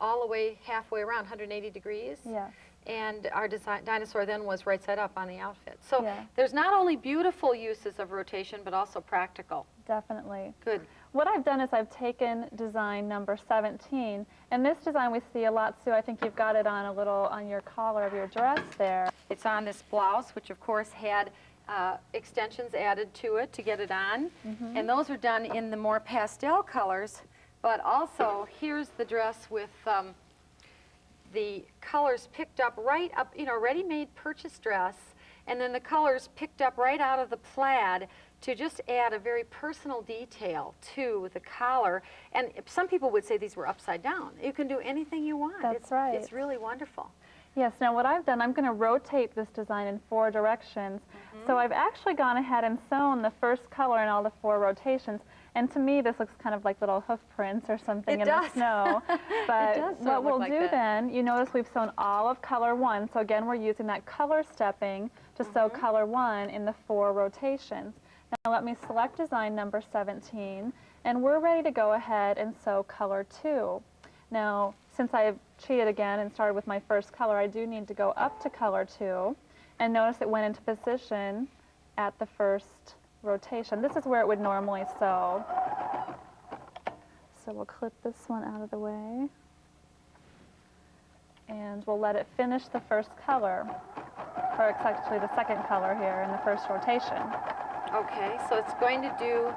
Speaker 1: all the way halfway around, 180 degrees.
Speaker 2: Yes.
Speaker 1: And our dinosaur then was right side up on the outfit. So
Speaker 2: Yeah.
Speaker 1: there's not only beautiful uses of rotation, but also practical.
Speaker 2: Definitely.
Speaker 1: Good.
Speaker 2: What I've done is I've taken design number 17, and this design we see a lot, Sue. I think you've got it on a little on your collar of your dress there.
Speaker 1: It's on this blouse, which of course had extensions added to it to get it on. And those are done in the more pastel colors, but also here's the dress with the colors picked up right up, you know, ready-made purchase dress, and then the colors picked up right out of the plaid to just add a very personal detail to the collar. And some people would say these were upside down. You can do anything you want.
Speaker 2: That's right.
Speaker 1: It's really wonderful.
Speaker 2: Yes, now what I've done, I'm going to rotate this design in 4 directions. So I've actually gone ahead and sewn the first color in all the 4 rotations. And to me, this looks kind of like little hoof prints or something in the snow. But
Speaker 1: does sort
Speaker 2: what
Speaker 1: of
Speaker 2: we'll
Speaker 1: look like
Speaker 2: do
Speaker 1: that.
Speaker 2: then, you notice we've sewn all of color 1. So again, we're using that color stepping to sew color 1 in the 4 rotations. Now let me select design number 17, and we're ready to go ahead and sew color 2. Now, since I've cheated again and started with my first color, I do need to go up to color 2, and notice it went into position at the first rotation. This is where it would normally sew. So we'll clip this one out of the way, and we'll let it finish the first color, or it's actually the second color here in the first rotation.
Speaker 1: Okay, so it's going to do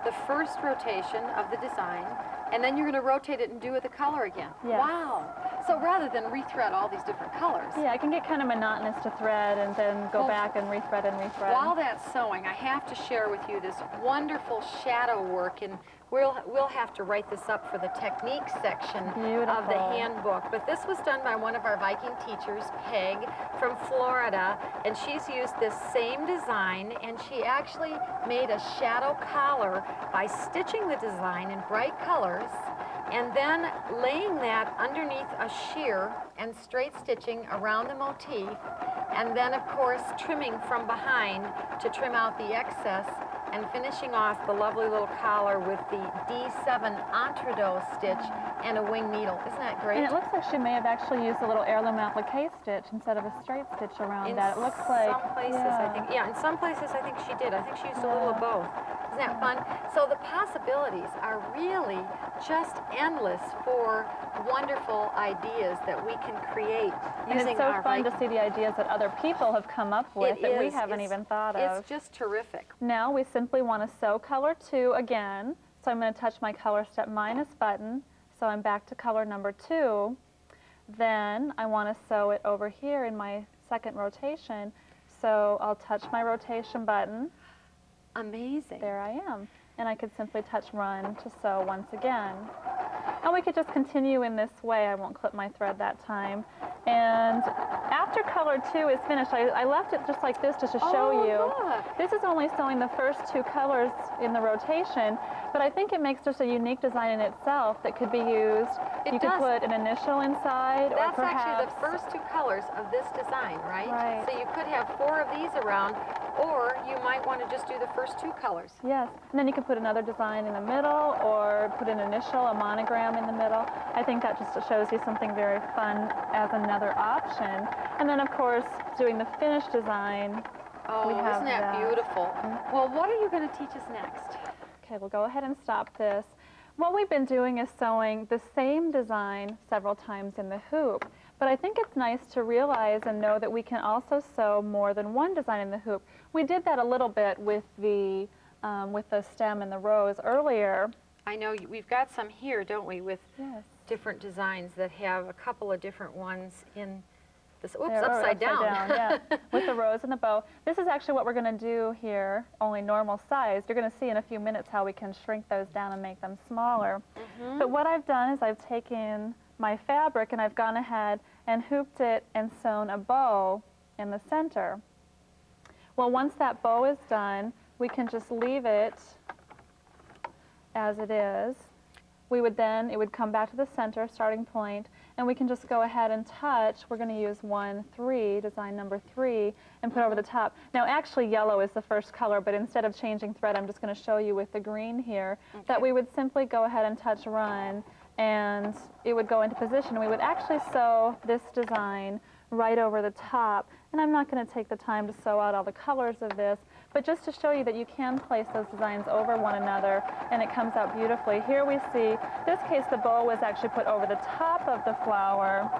Speaker 1: the first rotation of the design, and then you're going to rotate it and do it the color again.
Speaker 2: Yes.
Speaker 1: Wow. So rather than rethread all these different colors.
Speaker 2: Yeah, it can get kind of monotonous to thread and then go
Speaker 1: Well,
Speaker 2: back and rethread and rethread.
Speaker 1: While that's sewing, I have to share with you this wonderful shadow work, and we'll have to write this up for the technique section of the
Speaker 2: Beautiful.
Speaker 1: handbook. But this was done by one of our Viking teachers, Peg, from Florida, and she's used this same design, and she actually made a shadow collar by stitching the design in bright colors, and then laying that underneath a sheer and straight stitching around the motif, and then of course trimming from behind to trim out the excess, and finishing off the lovely little collar with the D7 entredot stitch and a wing needle. Isn't that great?
Speaker 2: And it looks like she may have actually used a little heirloom applique stitch instead of a straight stitch around that. It looks like
Speaker 1: some places, I think, yeah, in some places I think she did. I think she used a little of both. Isn't that fun? So the possibilities are really just endless for wonderful ideas that we can create
Speaker 2: And
Speaker 1: using
Speaker 2: it's so
Speaker 1: our
Speaker 2: fun
Speaker 1: Viking.
Speaker 2: to see the ideas that other people have come up with that we
Speaker 1: is.
Speaker 2: haven't
Speaker 1: It's-
Speaker 2: even thought of.
Speaker 1: It's just terrific.
Speaker 2: Now we simply want to sew color 2 again. So I'm going to touch my color step minus button. So I'm back to color number 2. Then I want to sew it over here in my second rotation. So I'll touch my rotation button.
Speaker 1: Amazing.
Speaker 2: There I am. And I could simply touch run to sew once again. And we could just continue in this way. I won't clip my thread that time. And after color 2 is finished, I left it just like this just to show you.
Speaker 1: Look.
Speaker 2: This is only sewing the first 2 colors in the rotation, but I think it makes just a unique design in itself that could be used.
Speaker 1: It
Speaker 2: You could
Speaker 1: does.
Speaker 2: put an initial inside,
Speaker 1: That's
Speaker 2: or perhaps
Speaker 1: actually the first 2 colors of this design, right?
Speaker 2: Right.
Speaker 1: So you could have 4 of these around, or you might want to just do the first 2 colors.
Speaker 2: Yes, and then you can put another design in the middle or put an initial, a monogram in the middle. I think that just shows you something very fun as another option. And then, of course, doing the finished design.
Speaker 1: Oh,
Speaker 2: We have
Speaker 1: isn't that
Speaker 2: that.
Speaker 1: beautiful? Well, what are you going to teach us next?
Speaker 2: Okay, we'll go ahead and stop this. What we've been doing is sewing the same design several times in the hoop. But I think it's nice to realize and know that we can also sew more than one design in the hoop. We did that a little bit with the stem and the rose earlier.
Speaker 1: I know we've got some here, don't we, with
Speaker 2: Yes.
Speaker 1: different designs that have a couple of different ones in this. Oops,
Speaker 2: There, or
Speaker 1: upside down.
Speaker 2: yeah, with the rose and the bow. This is actually what we're going to do here, only normal size. You're going to see in a few minutes how we can shrink those down and make them smaller. But what I've done is I've taken my fabric and I've gone ahead and hooped it and sewn a bow in the center. Well, once that bow is done, we can just leave it as it is. It would come back to the center starting point, and we can just go ahead and touch. We're going to use 1-3, design number 3, and put over the top. Now actually yellow is the first color, but instead of changing thread, I'm just going to show you with the green here that we would simply go ahead and touch run, and it would go into position. We would actually sew this design right over the top, and I'm not going to take the time to sew out all the colors of this, but just to show you that you can place those designs over one another and it comes out beautifully. Here we see, in this case the bow was actually put over the top of the flower.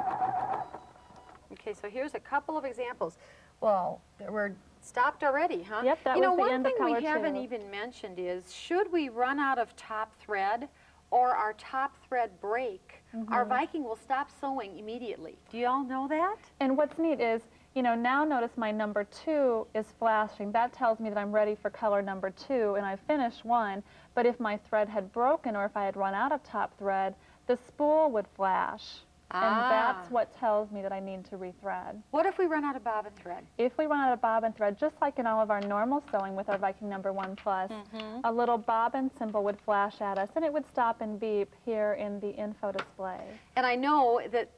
Speaker 1: Okay, so here's a couple of examples. Well, we're stopped already, huh?
Speaker 2: Yep, that
Speaker 1: you know,
Speaker 2: was the
Speaker 1: one
Speaker 2: end of
Speaker 1: thing
Speaker 2: color
Speaker 1: we haven't
Speaker 2: 2.
Speaker 1: even mentioned is, should we run out of top thread or our top thread break, our Viking will stop sewing immediately. Do you all know that?
Speaker 2: And what's neat is, you know, now notice my number 2 is flashing. That tells me that I'm ready for color number 2, and I finished 1. But if my thread had broken or if I had run out of top thread, the spool would flash. And that's what tells me that I need to rethread.
Speaker 1: What if we run out of bobbin thread?
Speaker 2: If we run out of bobbin thread, just like in all of our normal sewing with our Viking number 1 plus, a little bobbin symbol would flash at us and it would stop and beep here in the info display.
Speaker 1: And I know that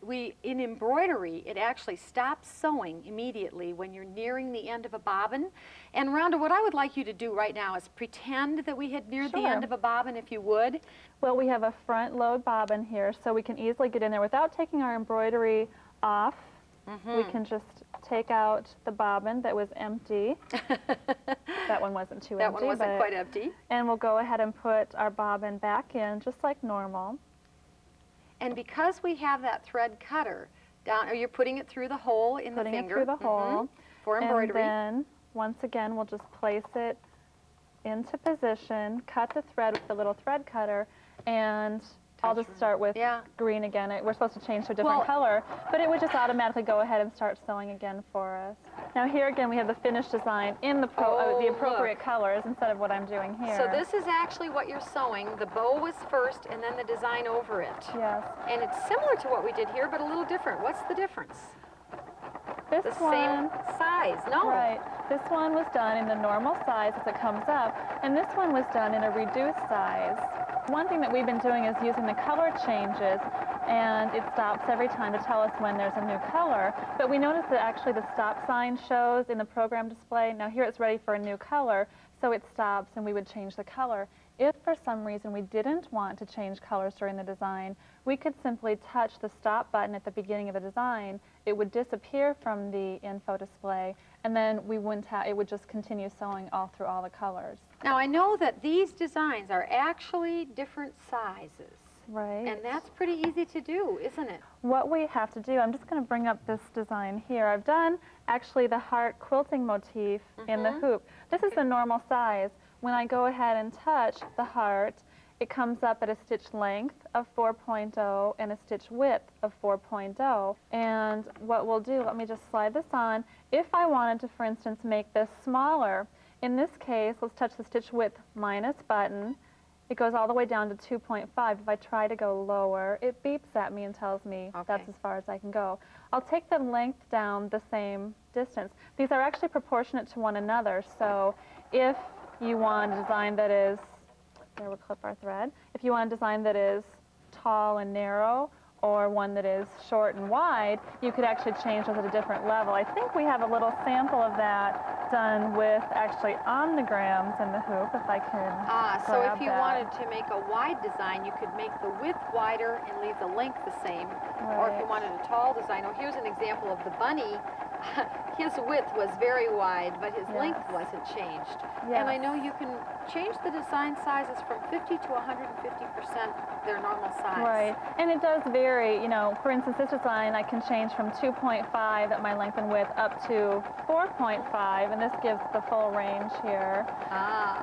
Speaker 1: in embroidery, it actually stops sewing immediately when you're nearing the end of a bobbin. And Rhonda, what I would like you to do right now is pretend that we had neared the end of a bobbin, if you would.
Speaker 2: Well, we have a front load bobbin here, so we can easily get in there without taking our embroidery off. We can just take out the bobbin that was empty. That one wasn't too empty.
Speaker 1: That one wasn't quite empty.
Speaker 2: And we'll go ahead and put our bobbin back in just like normal.
Speaker 1: And because we have that thread cutter down, or you're putting it through the hole in the finger.
Speaker 2: Putting it through the hole.
Speaker 1: For embroidery.
Speaker 2: And then, once again, we'll just place it into position, cut the thread with the little thread cutter, and I'll just start with green again. We're supposed to change to a different color, but it would just automatically go ahead and start sewing again for us. Now here again we have the finished design in the appropriate colors instead of what I'm doing here.
Speaker 1: So this is actually what you're sewing. The bow was first and then the design over it.
Speaker 2: Yes.
Speaker 1: And it's similar to what we did here, but a little different. What's the difference?
Speaker 2: This
Speaker 1: the
Speaker 2: one,
Speaker 1: same size. No.
Speaker 2: Right. This one was done in the normal size as it comes up, and this one was done in a reduced size. One thing that we've been doing is using the color changes, and it stops every time to tell us when there's a new color. But we notice that actually the stop sign shows in the program display. Now here it's ready for a new color, so it stops and we would change the color. If for some reason we didn't want to change colors during the design, we could simply touch the stop button at the beginning of the design. It would disappear from the info display, and then we wouldn't it would just continue sewing all through all the colors.
Speaker 1: Now I know that these designs are actually different sizes.
Speaker 2: Right.
Speaker 1: And that's pretty easy to do, isn't it?
Speaker 2: What we have to do, I'm just going to bring up this design here. I've done actually the heart quilting motif in the hoop. This is the normal size. When I go ahead and touch the heart, it comes up at a stitch length of 4.0 and a stitch width of 4.0. And what we'll do, let me just slide this on. If I wanted to, for instance, make this smaller, in this case, let's touch the stitch width minus button. It goes all the way down to 2.5. If I try to go lower, it beeps at me and tells me that's as far as I can go. I'll take the length down the same distance. These are actually proportionate to one another, so if you want a design that is, there we'll clip our thread, if you want a design that is tall and narrow, or one that is short and wide, you could actually change those at a different level. I think we have a little sample of that done with actually Omnigrams in the hoop, if I could
Speaker 1: so if you
Speaker 2: that.
Speaker 1: wanted to make a wide design, you could make the width wider and leave the length the same. Or if you wanted a tall design, oh, here's an example of the bunny. His width was very wide, but his length wasn't changed. And I know you can change the design sizes from 50 to 150% their normal size.
Speaker 2: Right, and it does vary. You know, for instance, this design I can change from 2.5 at my length and width up to 4.5, and this gives the full range here.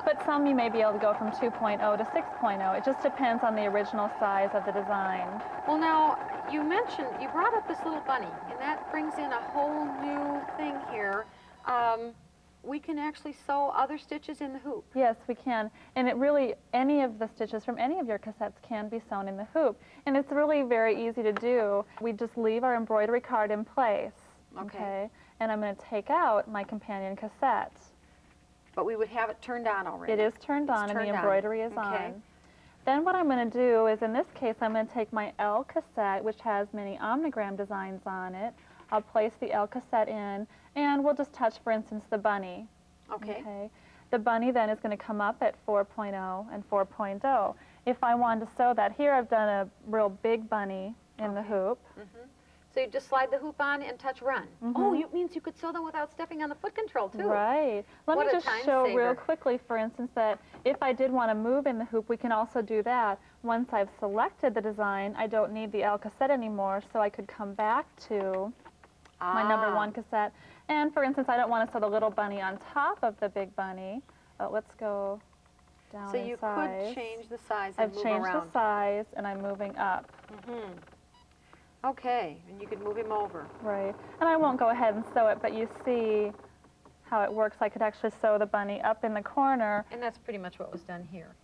Speaker 2: But some you may be able to go from 2.0 to 6.0. It just depends on the original size of the design.
Speaker 1: Well, now, you brought up this little bunny, and that brings in a whole new thing here. We can actually sew other stitches in the hoop.
Speaker 2: Yes, we can. And it really, any of the stitches from any of your cassettes can be sewn in the hoop. And it's really very easy to do. We just leave our embroidery card in place. Okay. And I'm going to take out my companion cassette.
Speaker 1: But we would have it turned on already.
Speaker 2: It is turned on and the embroidery is on. Then what I'm going to do is, in this case, I'm going to take my L cassette, which has many Omnigram designs on it. I'll place the L cassette in, and we'll just touch, for instance, the bunny.
Speaker 1: Okay.
Speaker 2: The bunny then is going to come up at 4.0 and 4.0. If I wanted to sew that, here I've done a real big bunny in the hoop.
Speaker 1: So you just slide the hoop on and touch run. Oh, it means you could sew them without stepping on the foot control, too.
Speaker 2: Right. Let
Speaker 1: What
Speaker 2: me
Speaker 1: a
Speaker 2: just
Speaker 1: time
Speaker 2: show
Speaker 1: saver.
Speaker 2: real quickly, for instance, that if I did want to move in the hoop, we can also do that. Once I've selected the design, I don't need the L cassette anymore, so I could come back to my number 1 cassette. And for instance, I don't want to sew the little bunny on top of the big bunny. Let's go down
Speaker 1: So
Speaker 2: in
Speaker 1: you
Speaker 2: size.
Speaker 1: could change the size and
Speaker 2: I've
Speaker 1: move
Speaker 2: changed
Speaker 1: around.
Speaker 2: the size, and I'm moving up.
Speaker 1: Okay, and you could move him over.
Speaker 2: Right. And I won't go ahead and sew it, but you see how it works. I could actually sew the bunny up in the corner.
Speaker 3: And that's pretty much what was done here.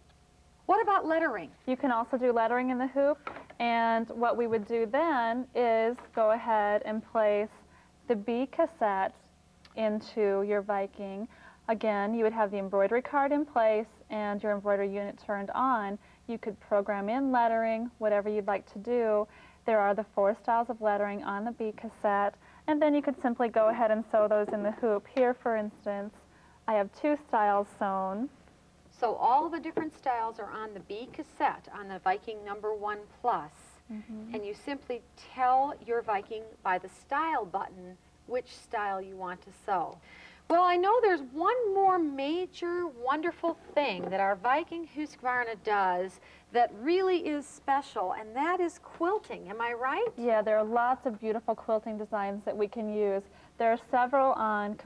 Speaker 1: What about lettering?
Speaker 2: You can also do lettering in the hoop, and what we would do then is go ahead and place the B cassette into your Viking. Again, you would have the embroidery card in place and your embroidery unit turned on. You could program in lettering, whatever you'd like to do. There are the 4 styles of lettering on the B cassette, and then you could simply go ahead and sew those in the hoop. Here, for instance, I have 2 styles sewn.
Speaker 1: So all the different styles are on the B cassette on the Viking number 1 Plus, and you simply tell your Viking by the style button which style you want to sew. Well, I know there's one more major wonderful thing that our Viking Husqvarna does that really is special, and that is quilting. Am I right?
Speaker 2: Yeah, there are lots of beautiful quilting designs that we can use. There are several on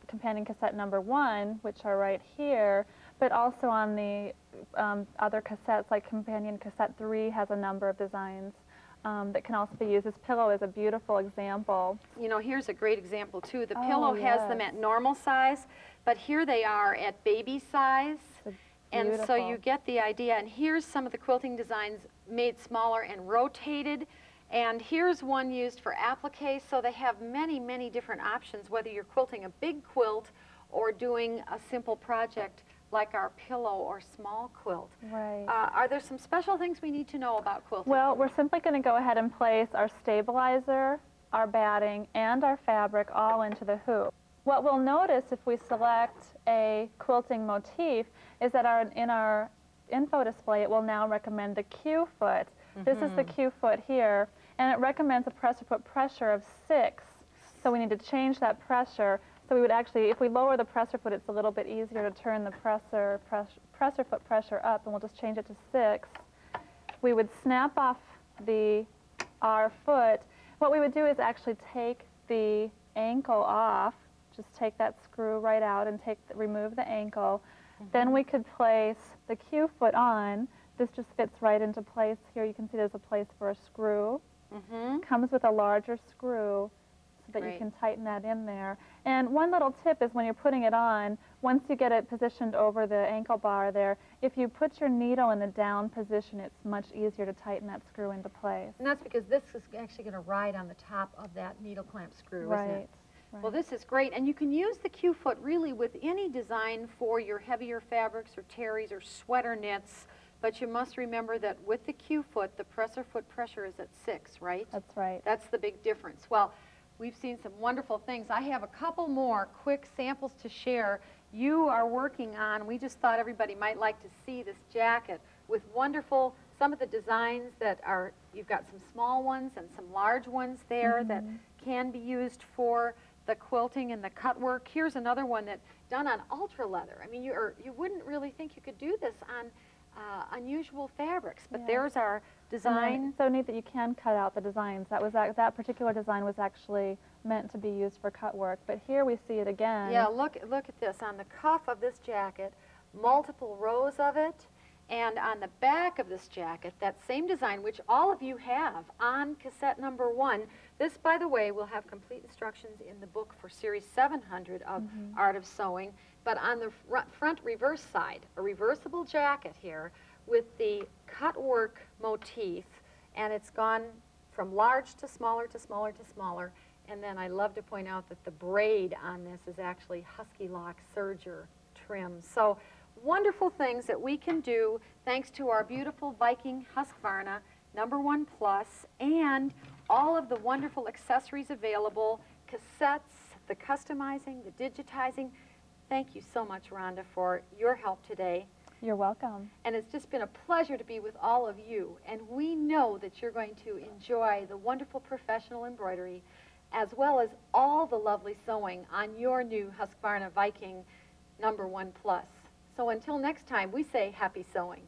Speaker 2: companion cassette number 1, which are right here, but also on the other cassettes, like companion cassette 3 has a number of designs that can also be used. This pillow is a beautiful example.
Speaker 1: You know, here's a great example, too. The pillow has them
Speaker 2: yes.
Speaker 1: at normal size, but here they are at baby size. And so
Speaker 2: Beautiful.
Speaker 1: you get the idea. And here's some of the quilting designs made smaller and rotated. And here's one used for applique. So they have many, many different options, whether you're quilting a big quilt or doing a simple project like our pillow or small quilt.
Speaker 2: Right.
Speaker 1: Are there some special things we need to know about quilting?
Speaker 2: Well, we're simply going to go ahead and place our stabilizer, our batting, and our fabric all into the hoop. What we'll notice if we select a quilting motif is that in our info display, it will now recommend the Q foot. This is the Q foot here, and it recommends a presser foot pressure of 6. So we need to change that pressure. So we would actually, if we lower the presser foot, it's a little bit easier to turn the presser foot pressure up, and we'll just change it to 6. We would snap off the R foot. What we would do is actually take the ankle off, just take that screw right out and remove the ankle. Then we could place the Q foot on. This just fits right into place. Here you can see there's a place for a screw. Comes with a larger screw so that you
Speaker 1: Great.
Speaker 2: can tighten that in there. And one little tip is when you're putting it on, once you get it positioned over the ankle bar there, if you put your needle in the down position, it's much easier to tighten that screw into place.
Speaker 3: And that's because this is actually going to ride on the top of that needle clamp screw, isn't
Speaker 2: Right.
Speaker 3: it?
Speaker 1: Well, this is great, and you can use the Q foot really with any design for your heavier fabrics or terries or sweater knits, but you must remember that with the Q foot, the presser foot pressure is at 6, right?
Speaker 2: That's right.
Speaker 1: That's the big difference. Well, we've seen some wonderful things. I have a couple more quick samples to share. You are working on, we just thought everybody might like to see this jacket with wonderful, some of the designs that are, you've got some small ones and some large ones there that can be used for the quilting and the cut work. Here's another one that done on ultra leather. I mean, you wouldn't really think you could do this on unusual fabrics, but
Speaker 2: Yeah.
Speaker 1: there's our design.
Speaker 2: It's so neat that you can cut out the designs. That particular design was actually meant to be used for cut work, but here we see it again.
Speaker 1: Yeah, look at this. On the cuff of this jacket, multiple rows of it, and on the back of this jacket, that same design, which all of you have on cassette number 1. This, by the way, will have complete instructions in the book for Series 700 of Art of Sewing, but on the front reverse side, a reversible jacket here with the cut work motif, and it's gone from large to smaller to smaller to smaller. And then I love to point out that the braid on this is actually Husky Lock serger trim. So wonderful things that we can do thanks to our beautiful Viking Husqvarna #1 Plus and all of the wonderful accessories available, cassettes, the customizing, the digitizing. Thank you so much, Rhonda, for your help today.
Speaker 2: You're welcome.
Speaker 1: And it's just been a pleasure to be with all of you. And we know that you're going to enjoy the wonderful professional embroidery as well as all the lovely sewing on your new Husqvarna Viking #1 Plus. So until next time, we say happy sewing.